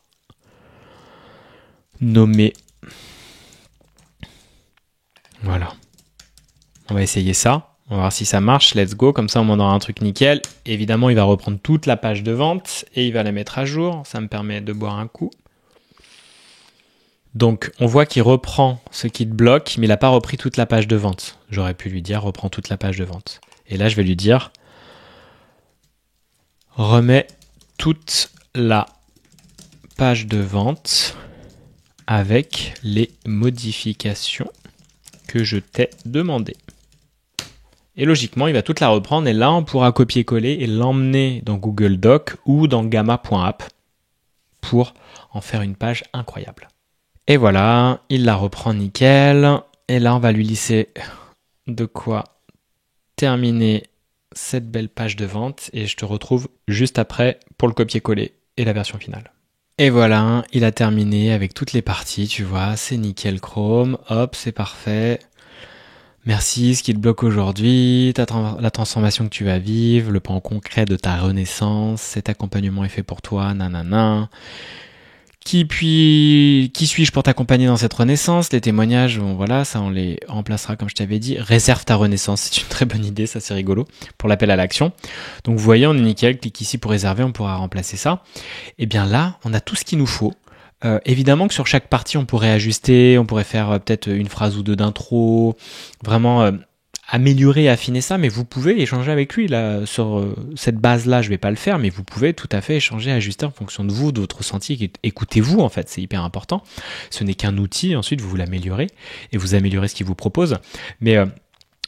S1: nommés. Voilà. On va essayer ça. On va voir si ça marche. Let's go. Comme ça, on aura un truc nickel. Évidemment, il va reprendre toute la page de vente et il va la mettre à jour. Ça me permet de boire un coup. Donc, on voit qu'il reprend ce qui te bloque, mais il n'a pas repris toute la page de vente. J'aurais pu lui dire, reprends toute la page de vente. Et là, je vais lui dire, remets toute la page de vente avec les modifications que je t'ai demandées. Et logiquement, il va toute la reprendre et là, on pourra copier-coller et l'emmener dans Google Doc ou dans gamma.app pour en faire une page incroyable. Et voilà, il la reprend nickel. Et là, on va lui laisser de quoi terminer cette belle page de vente et je te retrouve juste après pour le copier-coller et la version finale. Et voilà, il a terminé avec toutes les parties, tu vois, c'est nickel chrome, hop, c'est parfait. Merci, ce qui te bloque aujourd'hui, la transformation que tu vas vivre, le plan concret de ta renaissance, cet accompagnement est fait pour toi, nanana. Qui suis-je pour t'accompagner dans cette renaissance? Les témoignages, bon, voilà, ça on les remplacera comme je t'avais dit. Réserve ta renaissance, c'est une très bonne idée, ça c'est rigolo, pour l'appel à l'action. Donc vous voyez, on est nickel, clique ici pour réserver, on pourra remplacer ça. Et bien là, on a tout ce qu'il nous faut. Évidemment que sur chaque partie, on pourrait ajuster, on pourrait faire peut-être une phrase ou deux d'intro, vraiment améliorer et affiner ça, mais vous pouvez échanger avec lui là sur cette base-là. Je vais pas le faire, mais vous pouvez tout à fait échanger, ajuster en fonction de vous, de votre ressenti. Écoutez-vous en fait, c'est hyper important. Ce n'est qu'un outil. Ensuite, vous l'améliorez et vous améliorez ce qu'il vous propose. Mais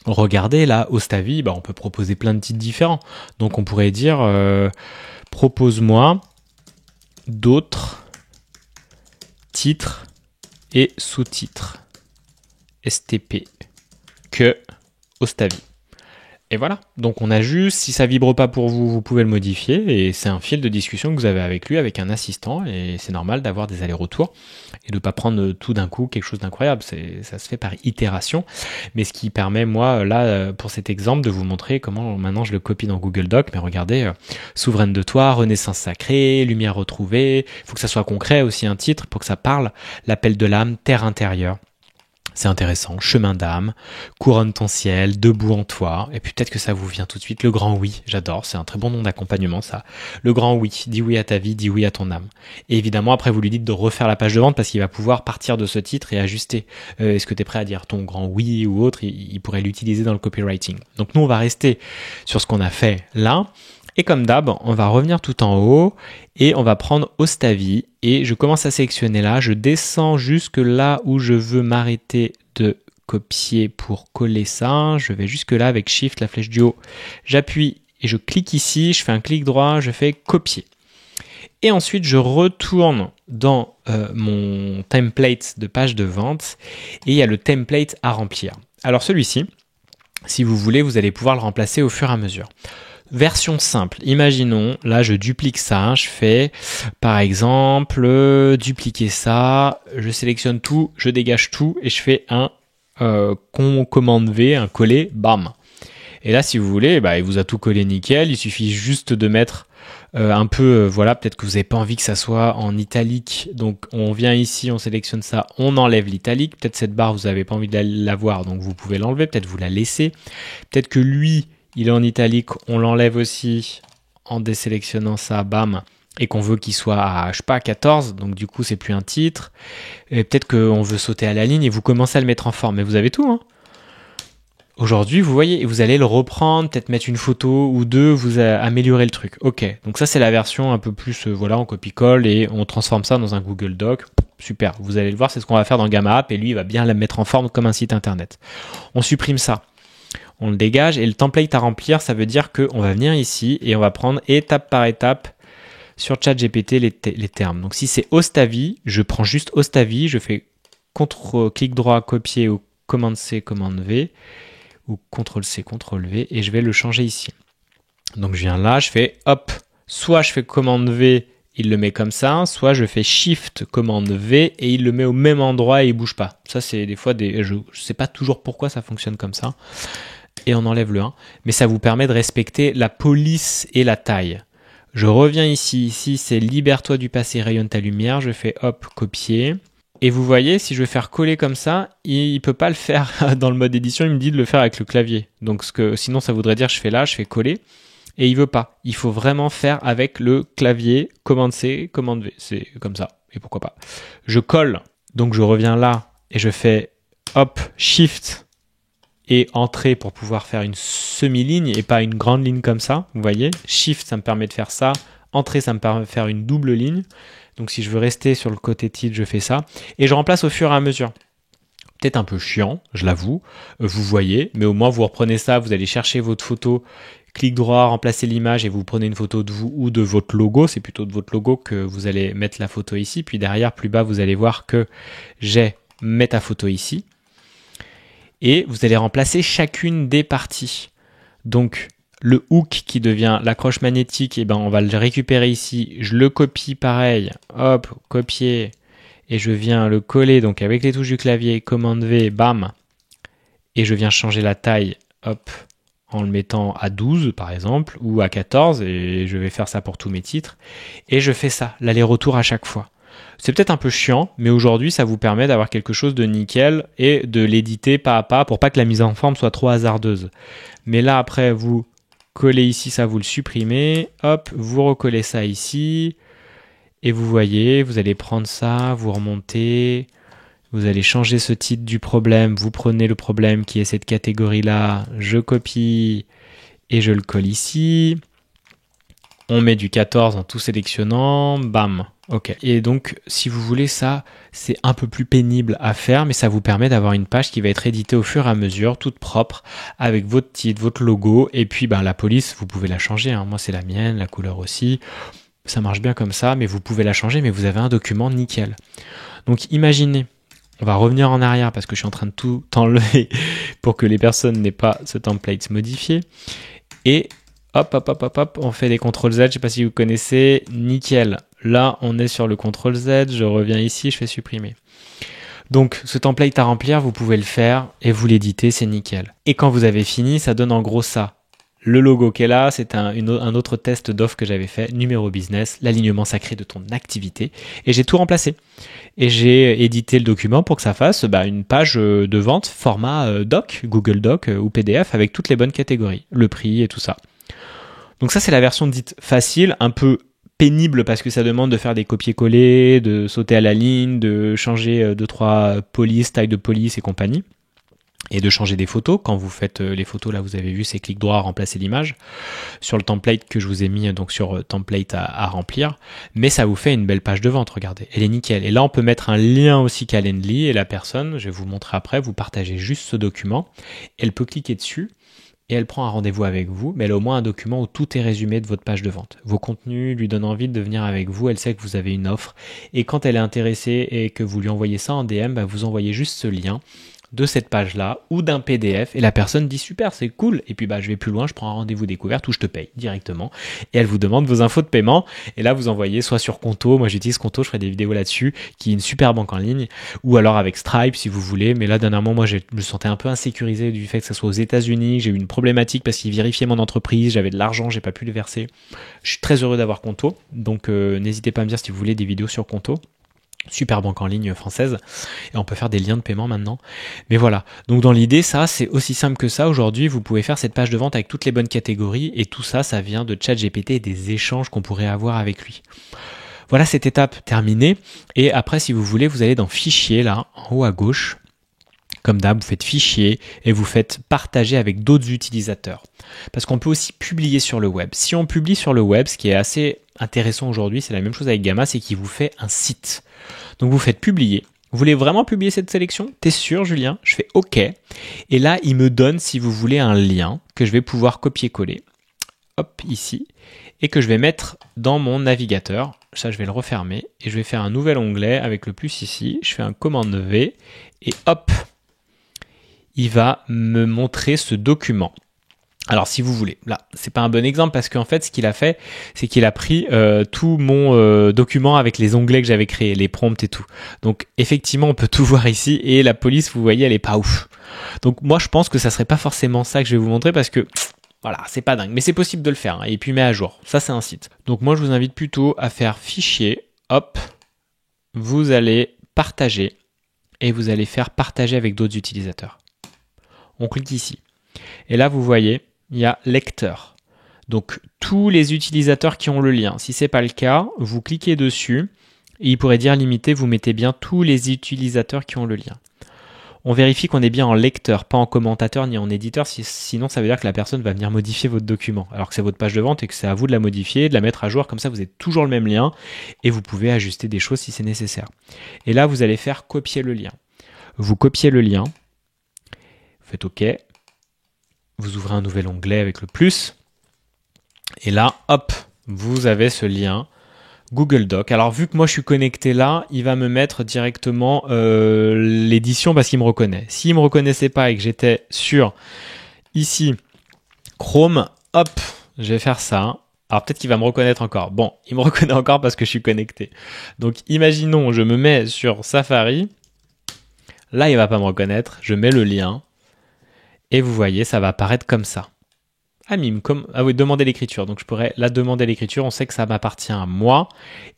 S1: regardez là, Ostavi, on peut proposer plein de titres différents. Donc on pourrait dire propose-moi d'autres titres et sous-titres STP que Ostavi. Et voilà, donc on a juste, si ça vibre pas pour vous, vous pouvez le modifier et c'est un fil de discussion que vous avez avec lui, avec un assistant et c'est normal d'avoir des allers-retours et de pas prendre tout d'un coup quelque chose d'incroyable, ça se fait par itération, mais ce qui permet moi là pour cet exemple de vous montrer comment maintenant je le copie dans Google Doc, mais regardez, souveraine de toi, renaissance sacrée, lumière retrouvée, il faut que ça soit concret aussi un titre pour que ça parle, l'appel de l'âme, terre intérieure. C'est intéressant, chemin d'âme, couronne ton ciel, debout en toi, et puis peut-être que ça vous vient tout de suite, le grand oui, j'adore, c'est un très bon nom d'accompagnement ça, le grand oui, dis oui à ta vie, dis oui à ton âme. Et évidemment après vous lui dites de refaire la page de vente parce qu'il va pouvoir partir de ce titre et ajuster. Est-ce que tu es prêt à dire ton grand oui ou autre, il pourrait l'utiliser dans le copywriting. Donc nous on va rester sur ce qu'on a fait là. Et comme d'hab, on va revenir tout en haut et on va prendre Ostavi et je commence à sélectionner là, je descends jusque là où je veux m'arrêter de copier pour coller ça, je vais jusque là avec Shift, la flèche du haut, j'appuie et je clique ici, je fais un clic droit, je fais copier. Et ensuite, je retourne dans mon template de page de vente et il y a le template à remplir. Alors celui-ci, si vous voulez, vous allez pouvoir le remplacer au fur et à mesure. Version simple, imaginons, là je duplique ça, je fais par exemple dupliquer ça, je sélectionne tout, je dégage tout et je fais un commande V, un coller, bam. Et là si vous voulez, il vous a tout collé nickel, il suffit juste de mettre un peu, voilà, peut-être que vous n'avez pas envie que ça soit en italique, donc on vient ici, on sélectionne ça, on enlève l'italique, peut-être cette barre vous n'avez pas envie de la voir, donc vous pouvez l'enlever, peut-être vous la laissez, peut-être que lui, il est en italique, on l'enlève aussi en désélectionnant ça, bam, et qu'on veut qu'il soit à, je sais pas, 14, donc du coup c'est plus un titre, et peut-être qu'on veut sauter à la ligne et vous commencez à le mettre en forme, mais vous avez tout, hein. Aujourd'hui, vous voyez, et vous allez le reprendre, peut-être mettre une photo ou deux, vous améliorer le truc. Ok, donc ça c'est la version un peu plus, voilà, on copie-colle et on transforme ça dans un Google Doc. Super, vous allez le voir, c'est ce qu'on va faire dans Gamma App et lui il va bien la mettre en forme comme un site internet. On supprime ça, on le dégage et le template à remplir, ça veut dire qu'on va venir ici et on va prendre étape par étape sur ChatGPT les termes. Donc si c'est Ostavi, je prends juste Ostavi, je fais clic droit, copier ou commande C, commande V ou CTRL-C, CTRL-V et je vais le changer ici. Donc je viens là, je fais hop, soit je fais commande V, il le met comme ça, soit je fais Shift, commande V et il le met au même endroit et il bouge pas. Ça c'est des fois, je sais pas toujours pourquoi ça fonctionne comme ça. Et on enlève le 1, mais ça vous permet de respecter la police et la taille. Je reviens ici c'est libère-toi du passé, rayonne ta lumière, je fais hop, copier. Et vous voyez, si je veux faire coller comme ça, il peut pas le faire dans le mode édition, il me dit de le faire avec le clavier. Donc sinon ça voudrait dire je fais là, je fais coller, et il veut pas. Il faut vraiment faire avec le clavier, commande C, commande V, c'est comme ça, et pourquoi pas. Je colle, donc je reviens là, et je fais hop, Shift, et entrée pour pouvoir faire une semi-ligne, et pas une grande ligne comme ça, vous voyez. Shift, ça me permet de faire ça, entrée, ça me permet de faire une double ligne. Donc si je veux rester sur le côté titre, je fais ça. Et je remplace au fur et à mesure. Peut-être un peu chiant, je l'avoue, vous voyez, mais au moins vous reprenez ça, vous allez chercher votre photo, clic droit, remplacer l'image et vous prenez une photo de vous ou de votre logo. C'est plutôt de votre logo que vous allez mettre la photo ici. Puis derrière, plus bas, vous allez voir que j'ai mis ta photo ici. Et vous allez remplacer chacune des parties. Donc le hook qui devient l'accroche magnétique, eh ben, on va le récupérer ici. Je le copie pareil, hop, copier. Et je viens le coller donc avec les touches du clavier, commande V, bam. Et je viens changer la taille, hop, en le mettant à 12 par exemple, ou à 14, et je vais faire ça pour tous mes titres. Et je fais ça, l'aller-retour à chaque fois. C'est peut-être un peu chiant, mais aujourd'hui, ça vous permet d'avoir quelque chose de nickel et de l'éditer pas à pas pour pas que la mise en forme soit trop hasardeuse. Mais là, après, vous collez ici, ça vous le supprimez, hop, vous recollez ça ici, et vous voyez, vous allez prendre ça, vous remontez, vous allez changer ce titre du problème, vous prenez le problème qui est cette catégorie-là, je copie et je le colle ici. On met du 14 en tout sélectionnant, bam, ok. Et donc, si vous voulez ça, c'est un peu plus pénible à faire, mais ça vous permet d'avoir une page qui va être éditée au fur et à mesure, toute propre, avec votre titre, votre logo, et puis la police, vous pouvez la changer, hein. Moi c'est la mienne, la couleur aussi. Ça marche bien comme ça, mais vous pouvez la changer, mais vous avez un document nickel. Donc imaginez, on va revenir en arrière parce que je suis en train de tout enlever pour que les personnes n'aient pas ce template modifié. Et hop, on fait des CTRL Z, je ne sais pas si vous connaissez, nickel. Là, on est sur le CTRL Z, je reviens ici, je fais supprimer. Donc ce template à remplir, vous pouvez le faire et vous l'éditez, c'est nickel. Et quand vous avez fini, ça donne en gros ça. Le logo qui est là, c'est un autre test d'offre que j'avais fait, numéro business, l'alignement sacré de ton activité. Et j'ai tout remplacé. Et j'ai édité le document pour que ça fasse une page de vente format doc, Google Doc ou PDF avec toutes les bonnes catégories, le prix et tout ça. Donc ça, c'est la version dite facile, un peu pénible parce que ça demande de faire des copier-coller, de sauter à la ligne, de changer 2-3 polices, taille de police et compagnie. Et de changer des photos. Quand vous faites les photos, là vous avez vu, c'est clic droit, remplacer l'image sur le template que je vous ai mis donc sur template à remplir. Mais ça vous fait une belle page de vente, regardez, elle est nickel. Et là on peut mettre un lien aussi Calendly et la personne, je vais vous montrer après, vous partagez juste ce document, elle peut cliquer dessus et elle prend un rendez-vous avec vous, mais elle a au moins un document où tout est résumé de votre page de vente. Vos contenus lui donnent envie de venir avec vous, elle sait que vous avez une offre et quand elle est intéressée et que vous lui envoyez ça en DM, vous envoyez juste ce lien de cette page-là ou d'un PDF et la personne dit super, c'est cool. Et puis je vais plus loin, je prends un rendez-vous découverte où je te paye directement et elle vous demande vos infos de paiement et là vous envoyez soit sur Conto, moi j'utilise Conto, je ferai des vidéos là-dessus, qui est une super banque en ligne, ou alors avec Stripe si vous voulez. Mais là dernièrement moi je me sentais un peu insécurisé du fait que ça soit aux États-Unis, j'ai eu une problématique parce qu'ils vérifiaient mon entreprise, j'avais de l'argent, j'ai pas pu le verser. Je suis très heureux d'avoir Conto, donc n'hésitez pas à me dire si vous voulez des vidéos sur Conto. Super banque en ligne française et on peut faire des liens de paiement maintenant. Mais voilà, donc dans l'idée, ça c'est aussi simple que ça. Aujourd'hui, vous pouvez faire cette page de vente avec toutes les bonnes catégories et tout ça, ça vient de ChatGPT et des échanges qu'on pourrait avoir avec lui. Voilà cette étape terminée et après si vous voulez, vous allez dans fichier là, en haut à gauche. Comme d'hab, vous faites fichier et vous faites partager avec d'autres utilisateurs. Parce qu'on peut aussi publier sur le web. Si on publie sur le web, ce qui est assez intéressant aujourd'hui, c'est la même chose avec Gamma, c'est qu'il vous fait un site. Donc vous faites publier. Vous voulez vraiment publier cette sélection? T'es sûr, Julien? Je fais OK. Et là, il me donne, si vous voulez, un lien que je vais pouvoir copier-coller. Hop, ici. Et que je vais mettre dans mon navigateur. Ça, je vais le refermer. Et je vais faire un nouvel onglet avec le plus ici. Je fais un commande V. Et hop, il va me montrer ce document. Alors si vous voulez, là c'est pas un bon exemple parce qu'en fait ce qu'il a fait c'est qu'il a pris tout mon document avec les onglets que j'avais créés, les prompts et tout. Donc effectivement on peut tout voir ici et la police vous voyez elle est pas ouf. Donc moi je pense que ça serait pas forcément ça que je vais vous montrer parce que voilà c'est pas dingue mais c'est possible de le faire hein, et puis met à jour. Ça c'est un site. Donc moi je vous invite plutôt à faire fichier, hop, vous allez partager et vous allez faire partager avec d'autres utilisateurs. On clique ici et là vous voyez il y a lecteur. Donc tous les utilisateurs qui ont le lien. Si ce n'est pas le cas, vous cliquez dessus et il pourrait dire limité, vous mettez bien tous les utilisateurs qui ont le lien. On vérifie qu'on est bien en lecteur, pas en commentateur ni en éditeur, sinon ça veut dire que la personne va venir modifier votre document, alors que c'est votre page de vente et que c'est à vous de la modifier, de la mettre à jour, comme ça vous avez toujours le même lien et vous pouvez ajuster des choses si c'est nécessaire. Et là, vous allez faire copier le lien. Vous copiez le lien, vous faites OK, vous ouvrez un nouvel onglet avec le plus, et là, hop, vous avez ce lien Google Doc. Alors vu que moi je suis connecté là, il va me mettre directement l'édition parce qu'il me reconnaît. S'il me reconnaissait pas et que j'étais sur ici Chrome, hop, je vais faire ça. Alors peut-être qu'il va me reconnaître encore. Bon, il me reconnaît encore parce que je suis connecté. Donc imaginons, je me mets sur Safari. Là, il va pas me reconnaître. Je mets le lien et vous voyez, ça va apparaître comme ça. Ah oui, demander l'écriture. Donc je pourrais la demander l'écriture. On sait que ça m'appartient à moi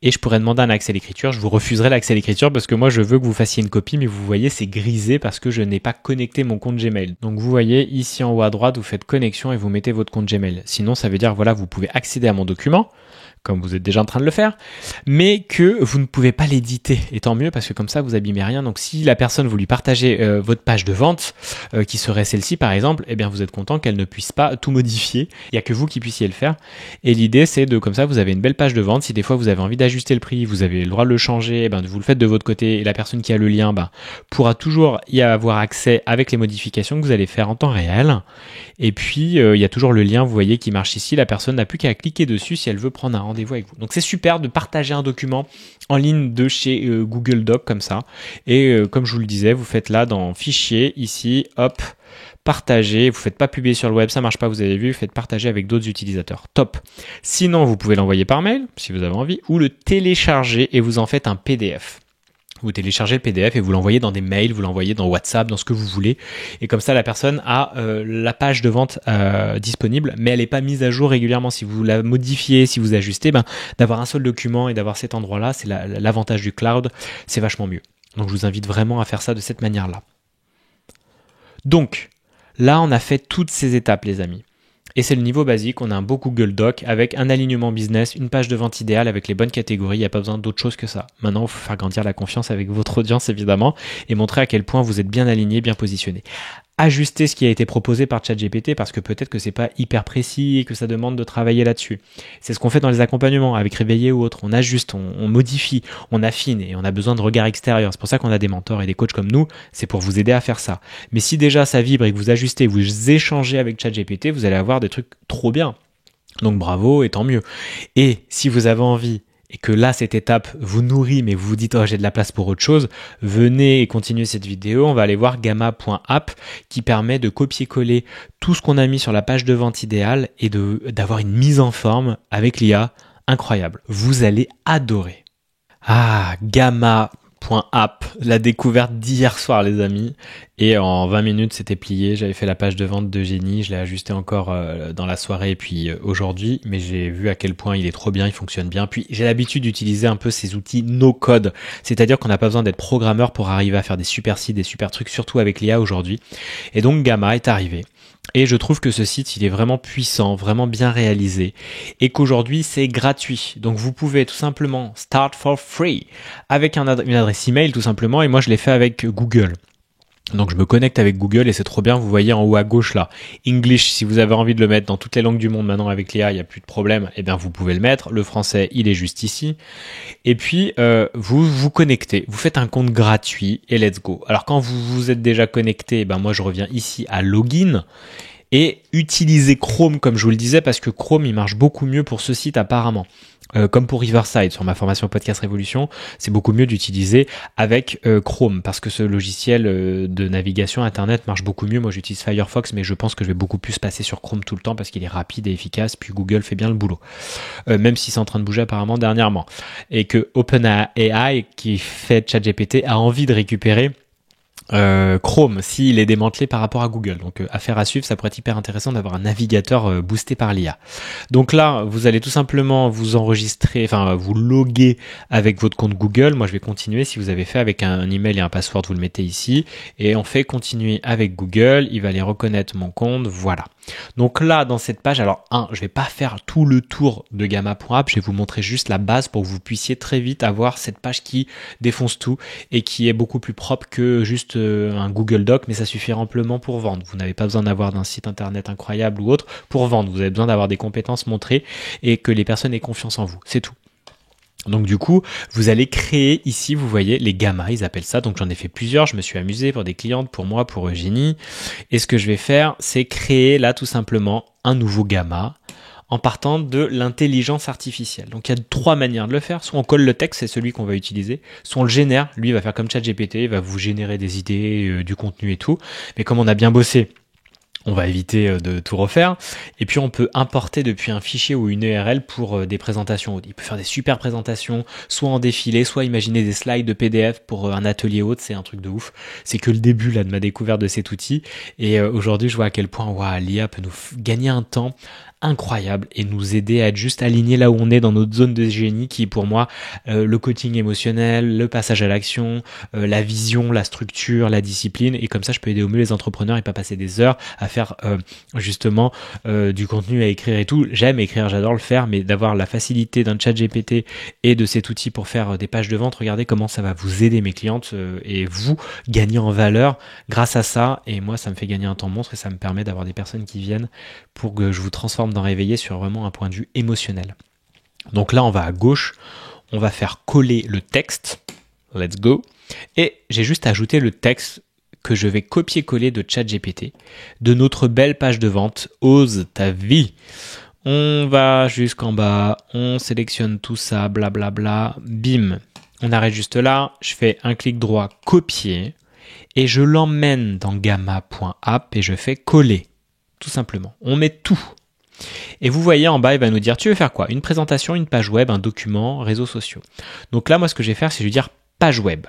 S1: et je pourrais demander un accès à l'écriture. Je vous refuserai l'accès à l'écriture parce que moi je veux que vous fassiez une copie, mais vous voyez c'est grisé parce que je n'ai pas connecté mon compte Gmail. Donc vous voyez ici en haut à droite, vous faites connexion et vous mettez votre compte Gmail. Sinon ça veut dire voilà, vous pouvez accéder à mon document, comme vous êtes déjà en train de le faire, mais que vous ne pouvez pas l'éditer. Et tant mieux, parce que comme ça, vous abîmez rien. Donc, si la personne, vous lui partagez votre page de vente, qui serait celle-ci, par exemple, eh bien, vous êtes content qu'elle ne puisse pas tout modifier. Il n'y a que vous qui puissiez le faire. Et l'idée, c'est de, comme ça, vous avez une belle page de vente. Si des fois, vous avez envie d'ajuster le prix, vous avez le droit de le changer, eh ben, vous le faites de votre côté. Et la personne qui a le lien, pourra toujours y avoir accès avec les modifications que vous allez faire en temps réel. Et puis, il y a toujours le lien, vous voyez, qui marche ici. La personne n'a plus qu'à cliquer dessus si elle veut prendre un rendez-vous avec vous. Donc c'est super de partager un document en ligne de chez Google Doc comme ça. Et comme je vous le disais, vous faites là dans Fichier, ici, hop, partager. Vous faites pas publier sur le web, ça marche pas, vous avez vu, faites partager avec d'autres utilisateurs. Top. Sinon, vous pouvez l'envoyer par mail, si vous avez envie, ou le télécharger et vous en faites un PDF. Vous téléchargez le PDF et vous l'envoyez dans des mails, vous l'envoyez dans WhatsApp, dans ce que vous voulez. Et comme ça, la personne a la page de vente disponible, mais elle n'est pas mise à jour régulièrement. Si vous la modifiez, si vous ajustez, d'avoir un seul document et d'avoir cet endroit-là, c'est l'avantage du cloud, c'est vachement mieux. Donc je vous invite vraiment à faire ça de cette manière-là. Donc, là, on a fait toutes ces étapes, les amis. Et c'est le niveau basique, on a un beau Google Doc avec un alignement business, une page de vente idéale avec les bonnes catégories, il n'y a pas besoin d'autre chose que ça. Maintenant, il faut faire grandir la confiance avec votre audience évidemment et montrer à quel point vous êtes bien aligné, bien positionné. Ajuster ce qui a été proposé par ChatGPT parce que peut-être que c'est pas hyper précis et que ça demande de travailler là-dessus. C'est ce qu'on fait dans les accompagnements avec Réveiller ou autre. On ajuste, on modifie, on affine et on a besoin de regard extérieur. C'est pour ça qu'on a des mentors et des coachs comme nous. C'est pour vous aider à faire ça. Mais si déjà ça vibre et que vous ajustez, vous échangez avec ChatGPT, vous allez avoir des trucs trop bien. Donc bravo et tant mieux. Et si vous avez envie et que là, cette étape vous nourrit, mais vous vous dites « Oh, j'ai de la place pour autre chose », venez et continuez cette vidéo. On va aller voir gamma.app qui permet de copier-coller tout ce qu'on a mis sur la page de vente idéale et d'avoir une mise en forme avec l'IA incroyable. Vous allez adorer. Ah, gamma.app, la découverte d'hier soir, les amis. Et en 20 minutes, c'était plié. J'avais fait la page de vente de génie. Je l'ai ajusté encore dans la soirée et puis aujourd'hui. Mais j'ai vu à quel point il est trop bien, il fonctionne bien. Puis j'ai l'habitude d'utiliser un peu ces outils no-code. C'est-à-dire qu'on n'a pas besoin d'être programmeur pour arriver à faire des super sites, des super trucs, surtout avec l'IA aujourd'hui. Et donc Gamma est arrivé. Et je trouve que ce site, il est vraiment puissant, vraiment bien réalisé et qu'aujourd'hui, c'est gratuit. Donc, vous pouvez tout simplement start for free avec une adresse email tout simplement. Et moi, je l'ai fait avec Google. Donc, je me connecte avec Google et c'est trop bien. Vous voyez en haut à gauche là, English, si vous avez envie de le mettre dans toutes les langues du monde maintenant avec l'IA, il n'y a plus de problème. Eh bien, vous pouvez le mettre. Le français, il est juste ici. Et puis, vous vous connectez. Vous faites un compte gratuit et let's go. Alors, quand vous vous êtes déjà connecté, moi, je reviens ici à Login. Et utilisez Chrome, comme je vous le disais, parce que Chrome, il marche beaucoup mieux pour ce site apparemment. Comme pour Riverside sur ma formation Podcast Révolution, c'est beaucoup mieux d'utiliser avec Chrome parce que ce logiciel de navigation Internet marche beaucoup mieux. Moi, j'utilise Firefox, mais je pense que je vais beaucoup plus passer sur Chrome tout le temps parce qu'il est rapide et efficace. Puis Google fait bien le boulot, même si c'est en train de bouger apparemment dernièrement. Et que OpenAI, qui fait ChatGPT, a envie de récupérer Chrome s'il est démantelé par rapport à Google. Donc affaire à suivre, ça pourrait être hyper intéressant d'avoir un navigateur boosté par l'IA. Donc là, vous allez tout simplement vous enregistrer, vous loguer avec votre compte Google. Moi, je vais continuer. Si vous avez fait avec un email et un password, vous le mettez ici et on fait continuer avec Google. Il va aller reconnaître mon compte. Voilà. Donc là, dans cette page, alors je vais pas faire tout le tour de Gamma.app, je vais vous montrer juste la base pour que vous puissiez très vite avoir cette page qui défonce tout et qui est beaucoup plus propre que juste un Google Doc, mais ça suffit amplement pour vendre. Vous n'avez pas besoin d'avoir d'un site internet incroyable ou autre pour vendre. Vous avez besoin d'avoir des compétences montrées et que les personnes aient confiance en vous. C'est tout. Donc du coup, vous allez créer ici, vous voyez, les gammas, ils appellent ça. Donc j'en ai fait plusieurs, je me suis amusé pour des clientes, pour moi, pour Eugénie. Et ce que je vais faire, c'est créer là tout simplement un nouveau gamma en partant de l'intelligence artificielle. Donc il y a 3 manières de le faire. Soit on colle le texte, c'est celui qu'on va utiliser. Soit on le génère, lui il va faire comme ChatGPT, il va vous générer des idées, du contenu et tout. Mais comme on a bien bossé, on va éviter de tout refaire. Et puis, on peut importer depuis un fichier ou une URL pour des présentations. Il peut faire des super présentations, soit en défilé, soit imaginer des slides de PDF pour un atelier autre. C'est un truc de ouf. C'est que le début là de ma découverte de cet outil. Et aujourd'hui, je vois à quel point l'IA peut nous gagner un temps incroyable et nous aider à être juste alignés là où on est dans notre zone de génie qui est pour moi le coaching émotionnel, le passage à l'action, la vision, la structure, la discipline, et comme ça je peux aider au mieux les entrepreneurs et pas passer des heures à faire justement du contenu à écrire et tout. J'aime écrire, j'adore le faire, mais d'avoir la facilité d'un chat GPT et de cet outil pour faire des pages de vente, regardez comment ça va vous aider mes clientes et vous gagner en valeur grâce à ça, et moi ça me fait gagner un temps monstre et ça me permet d'avoir des personnes qui viennent pour que je vous transforme dans Réveiller sur vraiment un point de vue émotionnel. Donc là, on va à gauche, on va faire coller le texte. Let's go. Et j'ai juste ajouté le texte que je vais copier-coller de ChatGPT de notre belle page de vente Ose ta vie. On va jusqu'en bas, on sélectionne tout ça, blablabla, bim. On arrête juste là, je fais un clic droit, copier, et je l'emmène dans gamma.app et je fais coller. Tout simplement. On met tout. Et vous voyez en bas, il va nous dire, tu veux faire quoi? Une présentation, une page web, un document, réseaux sociaux. Donc là, moi, ce que je vais faire, c'est lui dire page web.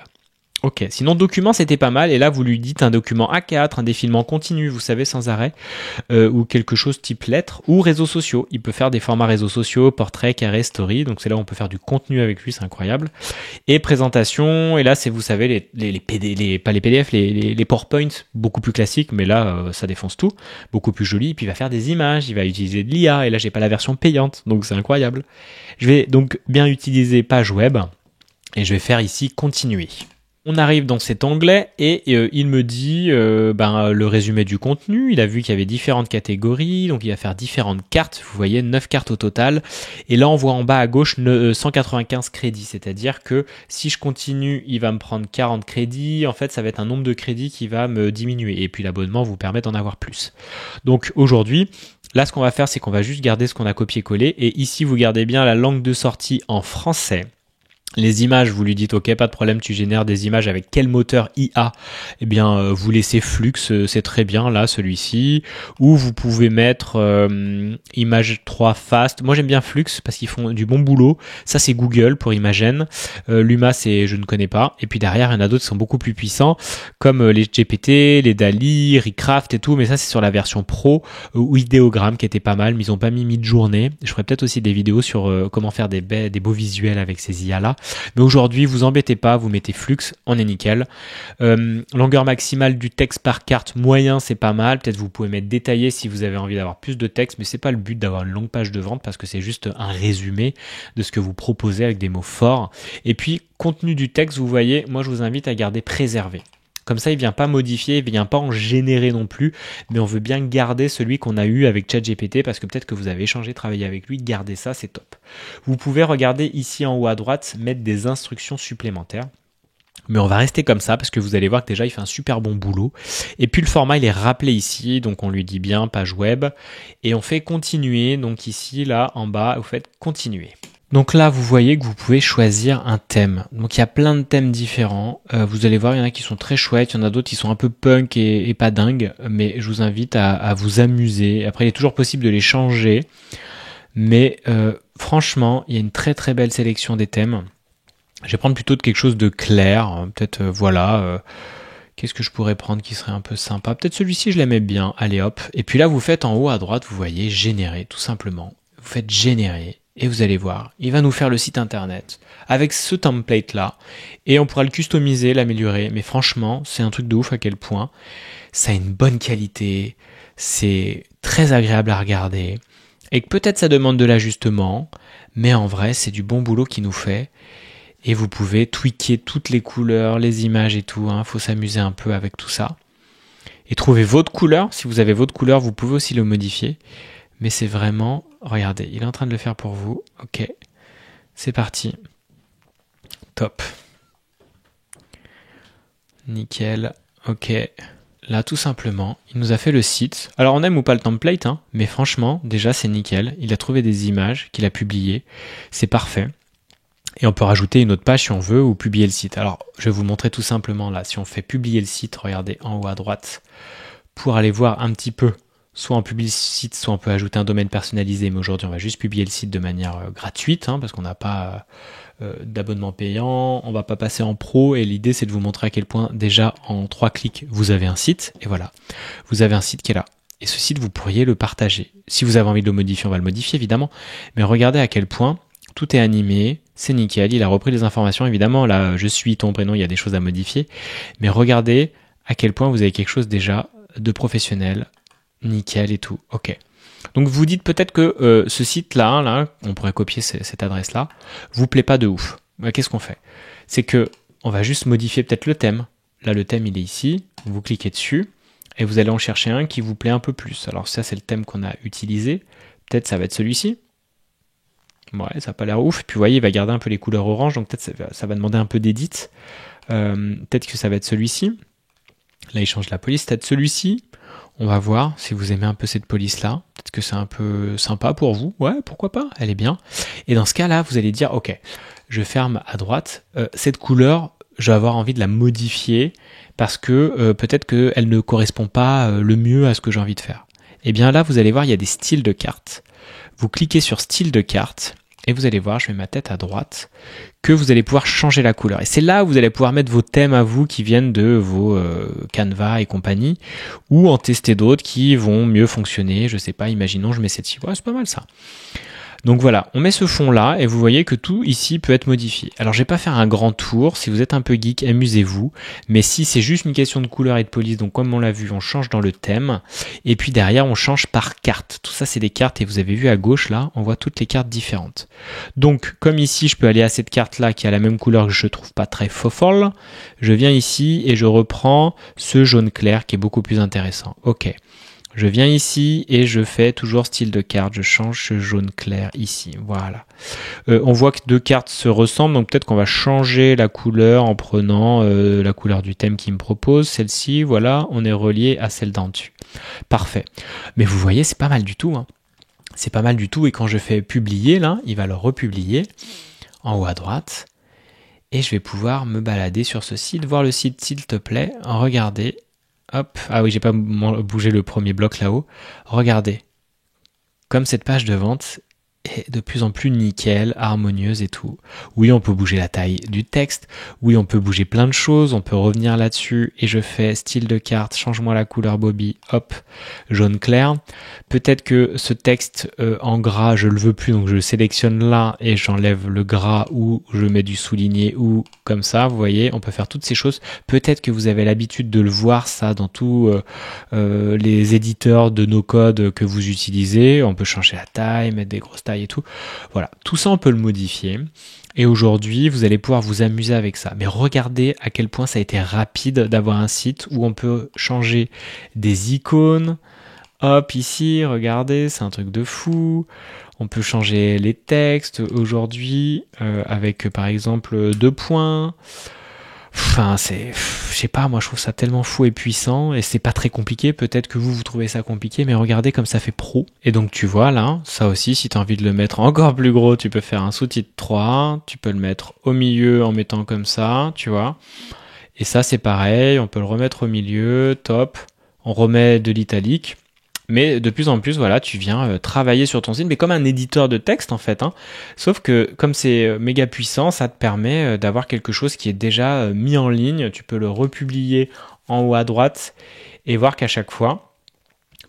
S1: Ok, sinon document c'était pas mal, et là vous lui dites un document A4, un défilement continu, vous savez, sans arrêt, ou quelque chose type lettre, ou réseaux sociaux. Il peut faire des formats réseaux sociaux, portrait, carré, story, donc c'est là où on peut faire du contenu avec lui, c'est incroyable. Et présentation, et là c'est, vous savez, pas les PDF, les PowerPoint, beaucoup plus classiques, mais là ça défonce tout, beaucoup plus joli, et puis il va faire des images, il va utiliser de l'IA, et là j'ai pas la version payante, donc c'est incroyable. Je vais donc bien utiliser page web, et je vais faire ici continuer. On arrive dans cet onglet et il me dit le résumé du contenu. Il a vu qu'il y avait différentes catégories, donc il va faire différentes cartes. Vous voyez, 9 cartes au total. Et là, on voit en bas à gauche 195 crédits. C'est-à-dire que si je continue, il va me prendre 40 crédits. En fait, ça va être un nombre de crédits qui va me diminuer. Et puis l'abonnement vous permet d'en avoir plus. Donc aujourd'hui, là, ce qu'on va faire, c'est qu'on va juste garder ce qu'on a copié-collé. Et ici, vous gardez bien la langue de sortie en français. Les images, vous lui dites ok, pas de problème, tu génères des images avec quel moteur IA? Eh bien, vous laissez Flux, c'est très bien là, celui-ci. Ou vous pouvez mettre Image 3 Fast. Moi j'aime bien Flux parce qu'ils font du bon boulot. Ça c'est Google pour Imagen. Luma c'est je ne connais pas. Et puis derrière il y en a d'autres qui sont beaucoup plus puissants, comme les GPT, les DALL-E, Recraft et tout. Mais ça c'est sur la version Pro ou Ideogram qui était pas mal. Mais ils ont pas mis mid-journée. Je ferai peut-être aussi des vidéos sur comment faire des beaux visuels avec ces IA là. Mais aujourd'hui, vous embêtez pas, vous mettez Flux, on est nickel. Longueur maximale du texte par carte, moyen, c'est pas mal. Peut-être vous pouvez mettre détaillé si vous avez envie d'avoir plus de texte, mais c'est pas le but d'avoir une longue page de vente parce que c'est juste un résumé de ce que vous proposez avec des mots forts. Et puis, contenu du texte, vous voyez, moi je vous invite à garder préservé. Comme ça, il vient pas modifier, il vient pas en générer non plus, mais on veut bien garder celui qu'on a eu avec ChatGPT parce que peut-être que vous avez échangé, travaillé avec lui, gardez ça, c'est top. Vous pouvez regarder ici en haut à droite, mettre des instructions supplémentaires. Mais on va rester comme ça parce que vous allez voir que déjà il fait un super bon boulot. Et puis le format il est rappelé ici, donc on lui dit bien page web et on fait continuer. Donc ici là en bas vous faites continuer. Donc là, vous voyez que vous pouvez choisir un thème. Donc il y a plein de thèmes différents. Vous allez voir, il y en a qui sont très chouettes, il y en a d'autres qui sont un peu punk et pas dingues. Mais je vous invite à vous amuser. Après, il est toujours possible de les changer. Mais franchement, il y a une très très belle sélection des thèmes. Je vais prendre plutôt de quelque chose de clair. Peut-être, qu'est-ce que je pourrais prendre qui serait un peu sympa? Peut-être celui-ci, je l'aimais bien. Allez hop. Et puis là, vous faites en haut à droite, vous voyez, générer, tout simplement. Vous faites générer. Et vous allez voir, il va nous faire le site internet avec ce template-là. Et on pourra le customiser, l'améliorer. Mais franchement, c'est un truc de ouf à quel point ça a une bonne qualité. c'est très agréable à regarder et que peut-être ça demande de l'ajustement, mais en vrai, c'est du bon boulot qui nous fait. Et vous pouvez tweaker toutes les couleurs, les images et tout. Faut s'amuser un peu avec tout ça. Et trouver votre couleur. Si vous avez votre couleur, vous pouvez aussi le modifier. Mais c'est vraiment... Regardez, il est en train de le faire pour vous. Ok, c'est parti. Top. Nickel. Ok. Là, tout simplement, il nous a fait le site. Alors, on aime ou pas le template, mais franchement, déjà, c'est nickel. Il a trouvé des images qu'il a publiées. C'est parfait. Et on peut rajouter une autre page si on veut ou publier le site. Alors, je vais vous montrer tout simplement là. Si on fait publier le site, regardez en haut à droite, pour aller voir un petit peu. Soit on publie le site, soit on peut ajouter un domaine personnalisé. Mais aujourd'hui, on va juste publier le site de manière gratuite, parce qu'on n'a pas d'abonnement payant. On va pas passer en pro. Et l'idée, c'est de vous montrer à quel point, déjà, en 3 clics, vous avez un site. Et voilà, vous avez un site qui est là. Et ce site, vous pourriez le partager. Si vous avez envie de le modifier, on va le modifier, évidemment. Mais regardez à quel point tout est animé. C'est nickel. Il a repris les informations. Évidemment, là, je suis ton prénom, il y a des choses à modifier. Mais regardez à quel point vous avez quelque chose déjà de professionnel. Nickel et tout. Ok. Donc vous dites peut-être que ce site-là, on pourrait copier cette adresse-là, vous plaît pas de ouf. Qu'est-ce qu'on fait? C'est que on va juste modifier peut-être le thème. Là, le thème, il est ici. Vous cliquez dessus et vous allez en chercher un qui vous plaît un peu plus. Alors ça, c'est le thème qu'on a utilisé. Peut-être ça va être celui-ci. Ouais, ça n'a pas l'air ouf. Puis vous voyez, il va garder un peu les couleurs orange, donc peut-être ça va demander un peu d'édit. Peut-être que ça va être celui-ci. Là, il change la police. Peut-être celui-ci. On va voir si vous aimez un peu cette police-là. Peut-être que c'est un peu sympa pour vous. Ouais, pourquoi pas, elle est bien. Et dans ce cas-là, vous allez dire, ok, je ferme à droite. Cette couleur, je vais avoir envie de la modifier parce que peut-être qu'elle ne correspond pas le mieux à ce que j'ai envie de faire. Et bien là, vous allez voir, il y a des styles de cartes. Vous cliquez sur style de carte et vous allez voir, je mets ma tête à droite, que vous allez pouvoir changer la couleur. Et c'est là où vous allez pouvoir mettre vos thèmes à vous qui viennent de vos Canva et compagnie, ou en tester d'autres qui vont mieux fonctionner. Je sais pas, imaginons, je mets cette ci. Ouais, c'est pas mal ça. Donc voilà, on met ce fond là et vous voyez que tout ici peut être modifié. Alors je vais pas faire un grand tour, si vous êtes un peu geek, amusez-vous, mais si c'est juste une question de couleur et de police, donc comme on l'a vu, on change dans le thème, et puis derrière on change par carte. Tout ça c'est des cartes et vous avez vu à gauche là, on voit toutes les cartes différentes. Donc comme ici je peux aller à cette carte là qui a la même couleur que je trouve pas très fofolle, je viens ici et je reprends ce jaune clair qui est beaucoup plus intéressant. Ok. Je viens ici et je fais toujours style de carte, je change ce jaune clair ici, voilà. On voit que 2 cartes se ressemblent, donc peut-être qu'on va changer la couleur en prenant la couleur du thème qu'il me propose, celle-ci, voilà, on est relié à celle d'en dessus. Parfait. Mais vous voyez, c'est pas mal du tout, C'est pas mal du tout, et quand je fais publier, là, il va le republier en haut à droite, et je vais pouvoir me balader sur ce site, voir le site s'il te plaît, regardez. Hop, ah oui, j'ai pas bougé le premier bloc là-haut. Regardez, comme cette page de vente est de plus en plus nickel, harmonieuse et tout. Oui, on peut bouger la taille du texte. Oui, on peut bouger plein de choses. On peut revenir là-dessus et je fais style de carte, change-moi la couleur Bobby, hop, jaune clair. Peut-être que ce texte en gras, je le veux plus, donc je le sélectionne là et j'enlève le gras ou je mets du souligné ou comme ça, vous voyez, on peut faire toutes ces choses. Peut-être que vous avez l'habitude de le voir ça dans tous les éditeurs de nos codes que vous utilisez. On peut changer la taille, mettre des grosses tailles et tout. Voilà, tout ça on peut le modifier. Et aujourd'hui, vous allez pouvoir vous amuser avec ça. Mais regardez à quel point ça a été rapide d'avoir un site où on peut changer des icônes. Hop, ici, regardez, c'est un truc de fou. On peut changer les textes aujourd'hui avec par exemple 2 points. Enfin, je sais pas, moi je trouve ça tellement fou et puissant et c'est pas très compliqué. Peut-être que vous trouvez ça compliqué, mais regardez comme ça fait pro. Et donc tu vois là, ça aussi, si tu as envie de le mettre encore plus gros, tu peux faire un sous-titre 3, tu peux le mettre au milieu en mettant comme ça, tu vois. Et ça c'est pareil, on peut le remettre au milieu, top. On remet de l'italique. Mais de plus en plus, voilà, tu viens travailler sur ton site, mais comme un éditeur de texte en fait. Sauf que comme c'est méga puissant, ça te permet d'avoir quelque chose qui est déjà mis en ligne. Tu peux le republier en haut à droite et voir qu'à chaque fois,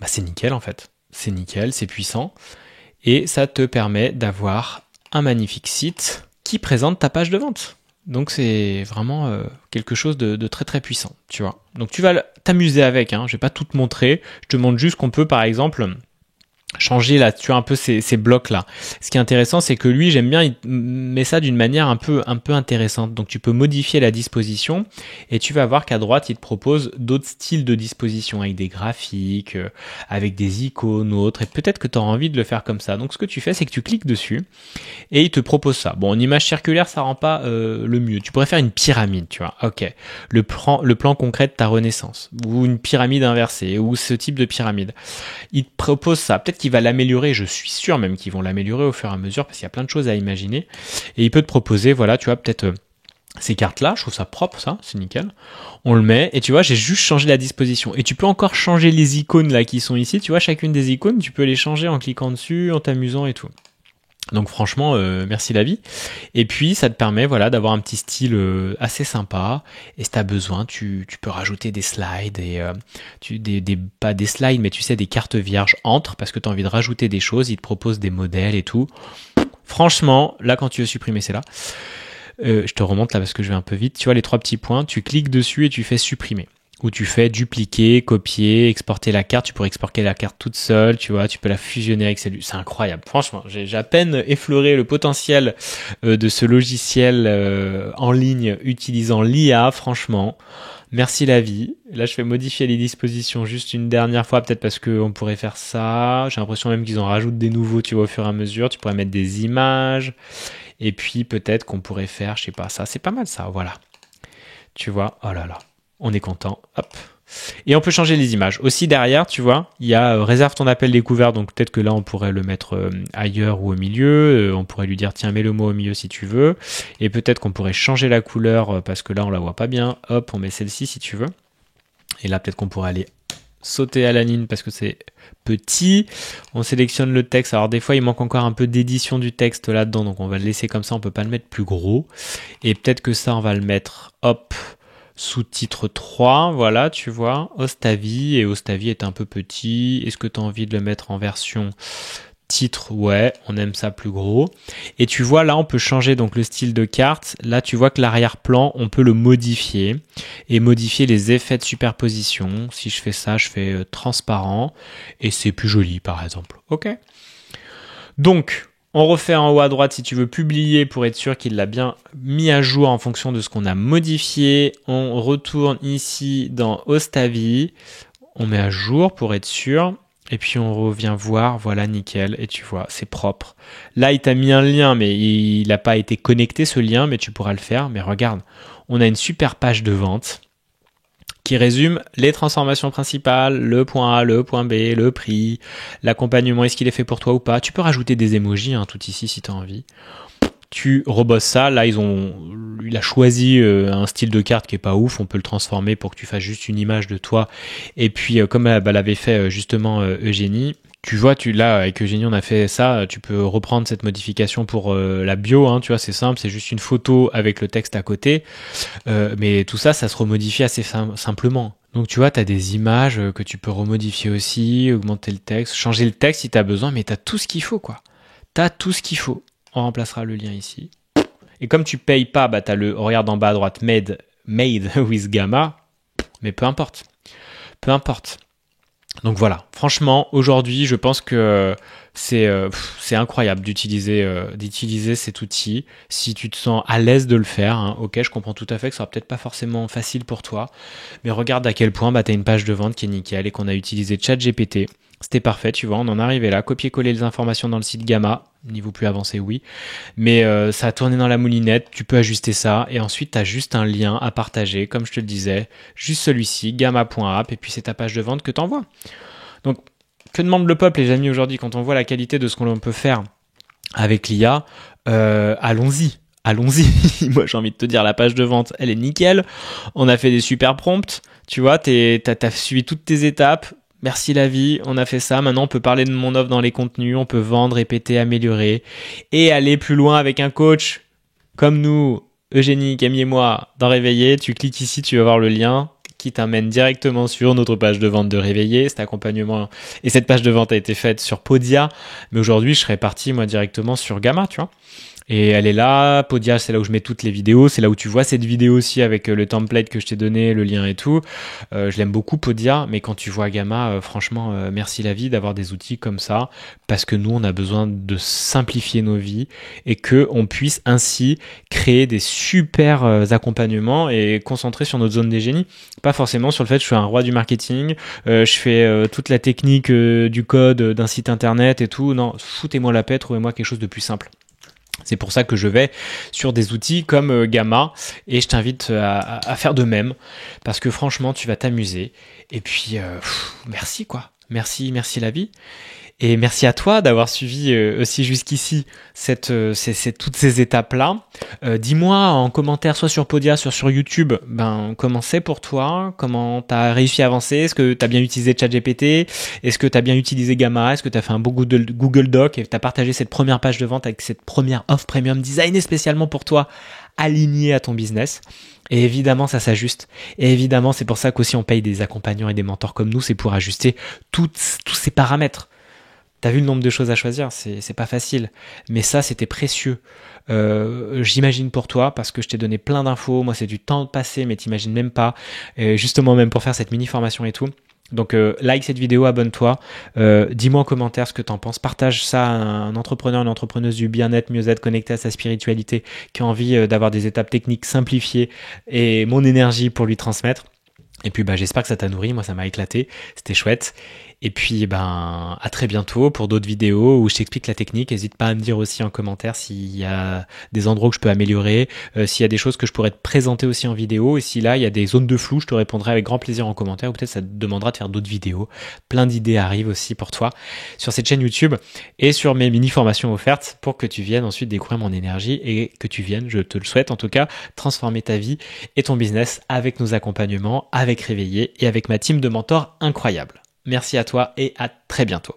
S1: c'est nickel en fait. C'est nickel, c'est puissant. Et ça te permet d'avoir un magnifique site qui présente ta page de vente. Donc c'est vraiment quelque chose de très très puissant, tu vois. Donc tu vas t'amuser avec, hein. Je vais pas tout te montrer. Je te montre juste qu'on peut par exemple changer là, tu as un peu ces blocs là. Ce qui est intéressant, c'est que lui, j'aime bien, il met ça d'une manière un peu intéressante. Donc tu peux modifier la disposition et tu vas voir qu'à droite, il te propose d'autres styles de disposition avec des graphiques, avec des icônes ou autres. Et peut-être que tu auras envie de le faire comme ça. Donc ce que tu fais, c'est que tu cliques dessus et il te propose ça. Bon, en image circulaire, ça rend pas le mieux. Tu pourrais faire une pyramide, tu vois. Ok. Le plan concret de ta renaissance ou une pyramide inversée ou ce type de pyramide. Il te propose ça. Peut-être qu'il va l'améliorer. Je suis sûr même qu'ils vont l'améliorer au fur et à mesure parce qu'il y a plein de choses à imaginer. Et il peut te proposer, voilà, tu vois, peut-être ces cartes-là. Je trouve ça propre, ça. C'est nickel. On le met et tu vois, j'ai juste changé la disposition. Et tu peux encore changer les icônes là qui sont ici. Tu vois, chacune des icônes, tu peux les changer en cliquant dessus, en t'amusant et tout. Donc franchement, merci la vie. Et puis ça te permet voilà d'avoir un petit style assez sympa. Et si tu as besoin, tu peux rajouter des slides et pas des slides, mais tu sais des cartes vierges entre parce que tu as envie de rajouter des choses. Il te propose des modèles et tout. Franchement, là quand tu veux supprimer, c'est là. Je te remonte là parce que je vais un peu vite. Tu vois les 3 petits points, tu cliques dessus et tu fais supprimer. Où tu fais dupliquer, copier, exporter la carte. Tu pourrais exporter la carte toute seule, tu vois. Tu peux la fusionner avec celle-ci. C'est incroyable. Franchement, j'ai à peine effleuré le potentiel de ce logiciel en ligne utilisant l'IA. Franchement, merci la vie. Là, je vais modifier les dispositions juste une dernière fois, peut-être parce qu'on pourrait faire ça. J'ai l'impression même qu'ils en rajoutent des nouveaux, tu vois, au fur et à mesure. Tu pourrais mettre des images. Et puis, peut-être qu'on pourrait faire, je sais pas, ça. C'est pas mal, ça. Voilà. Tu vois, oh là là. On est content, hop. Et on peut changer les images. Aussi derrière, tu vois, il y a réserve ton appel découvert. Donc peut-être que là, on pourrait le mettre ailleurs ou au milieu. On pourrait lui dire, tiens, mets le mot au milieu si tu veux. Et peut-être qu'on pourrait changer la couleur parce que là, on la voit pas bien. Hop, on met celle-ci si tu veux. Et là, peut-être qu'on pourrait aller sauter à la ligne parce que c'est petit. On sélectionne le texte. Alors des fois, il manque encore un peu d'édition du texte là-dedans. Donc on va le laisser comme ça. On peut pas le mettre plus gros. Et peut-être que ça, on va le mettre, hop, sous-titre 3, voilà, tu vois, Ostavi, et Ostavi est un peu petit. Est-ce que tu as envie de le mettre en version titre? Ouais, on aime ça plus gros. Et tu vois, là, on peut changer donc le style de carte. Là, tu vois que l'arrière-plan, on peut le modifier et modifier les effets de superposition. Si je fais ça, je fais transparent et c'est plus joli, par exemple. Ok. Donc, on refait en haut à droite si tu veux publier pour être sûr qu'il l'a bien mis à jour en fonction de ce qu'on a modifié. On retourne ici dans Ostavi. On met à jour pour être sûr. Et puis on revient voir, voilà, nickel. Et tu vois, c'est propre. Là, il t'a mis un lien, mais il n'a pas été connecté ce lien, mais tu pourras le faire. Mais regarde, on a une super page de vente qui résume les transformations principales, le point A, le point B, le prix, l'accompagnement, est-ce qu'il est fait pour toi ou pas. Tu peux rajouter des emojis, hein, tout ici si tu as envie. Tu rebosses ça, là il a choisi un style de carte qui est pas ouf, on peut le transformer pour que tu fasses juste une image de toi. Et puis comme l'avait fait justement Eugénie, tu vois, là avec Eugénie on a fait ça, tu peux reprendre cette modification pour la bio, hein, tu vois, c'est simple, c'est juste une photo avec le texte à côté, mais tout ça se remodifie assez simplement. Donc tu vois, tu as des images que tu peux remodifier aussi, augmenter le texte, changer le texte si tu as besoin, mais tu as tout ce qu'il faut, quoi. Tu as tout ce qu'il faut. On remplacera le lien ici. Et comme tu payes pas, bah tu as regarde en bas à droite, made with Gamma, mais peu importe. Peu importe. Donc voilà, franchement, aujourd'hui, je pense que c'est incroyable d'utiliser cet outil. Si tu te sens à l'aise de le faire, hein, ok, je comprends tout à fait que ça sera peut-être pas forcément facile pour toi, mais regarde à quel point tu as une page de vente qui est nickel et qu'on a utilisé ChatGPT. C'était parfait, tu vois, on en est arrivé là, copier-coller les informations dans le site Gamma, niveau plus avancé, oui, mais ça a tourné dans la moulinette, tu peux ajuster ça, et ensuite tu as juste un lien à partager, comme je te le disais, juste celui-ci, gamma.app, et puis c'est ta page de vente que tu envoies. Donc, que demande le peuple, les amis, aujourd'hui, quand on voit la qualité de ce qu'on peut faire avec l'IA, allons-y. Allons-y. Moi, j'ai envie de te dire, la page de vente, elle est nickel. On a fait des super prompts. Tu vois, t'as suivi toutes tes étapes. Merci la vie, on a fait ça. Maintenant, on peut parler de mon offre dans les contenus. On peut vendre, répéter, améliorer et aller plus loin avec un coach comme nous, Eugénie, Camille et moi, dans Réveiller. Tu cliques ici, tu vas voir le lien qui t'amène directement sur notre page de vente de Réveiller. Cet accompagnement et cette page de vente a été faite sur Podia. Mais aujourd'hui, je serais parti, moi, directement sur Gamma, tu vois. Et elle est là. Podia, c'est là où je mets toutes les vidéos. C'est là où tu vois cette vidéo aussi avec le template que je t'ai donné, le lien et tout. Je l'aime beaucoup, Podia. Mais quand tu vois Gamma, franchement, merci la vie d'avoir des outils comme ça. Parce que nous, on a besoin de simplifier nos vies et que on puisse ainsi créer des super accompagnements et concentrer sur notre zone des génies. Pas forcément sur le fait que je suis un roi du marketing, je fais toute la technique du code d'un site internet et tout. Non, foutez-moi la paix, trouvez-moi quelque chose de plus simple. C'est pour ça que je vais sur des outils comme Gamma et je t'invite à faire de même parce que franchement, tu vas t'amuser. Et puis, merci quoi. Merci la vie. Et merci à toi d'avoir suivi aussi jusqu'ici toutes ces étapes-là. Dis-moi en commentaire, soit sur Podia, soit sur YouTube, comment c'est pour toi, comment tu as réussi à avancer, est-ce que tu as bien utilisé ChatGPT, est-ce que tu as bien utilisé Gamma, est-ce que tu as fait un beau Google Doc et tu as partagé cette première page de vente avec cette première offre premium designée spécialement pour toi, alignée à ton business. Et évidemment, ça s'ajuste. Et évidemment, c'est pour ça qu'aussi on paye des accompagnants et des mentors comme nous, c'est pour ajuster tous ces paramètres. T'as vu le nombre de choses à choisir, c'est pas facile. Mais ça, c'était précieux. J'imagine pour toi, parce que je t'ai donné plein d'infos. Moi, c'est du temps passé, mais t'imagines même pas. Justement, même pour faire cette mini-formation et tout. Donc, like cette vidéo, abonne-toi. Dis-moi en commentaire ce que t'en penses. Partage ça à un entrepreneur, une entrepreneuse du bien-être, mieux-être, connecté à sa spiritualité, qui a envie d'avoir des étapes techniques simplifiées et mon énergie pour lui transmettre. Et puis j'espère que ça t'a nourri, moi ça m'a éclaté, c'était chouette. Et puis à très bientôt pour d'autres vidéos où je t'explique la technique. N'hésite pas à me dire aussi en commentaire s'il y a des endroits que je peux améliorer, s'il y a des choses que je pourrais te présenter aussi en vidéo. Et si là il y a des zones de flou, je te répondrai avec grand plaisir en commentaire, ou peut-être ça te demandera de faire d'autres vidéos. Plein d'idées arrivent aussi pour toi sur cette chaîne YouTube et sur mes mini-formations offertes pour que tu viennes ensuite découvrir mon énergie et que tu viennes, je te le souhaite en tout cas, transformer ta vie et ton business avec nos accompagnements, avec Réveillé et avec ma team de mentors incroyables. Merci à toi et à très bientôt.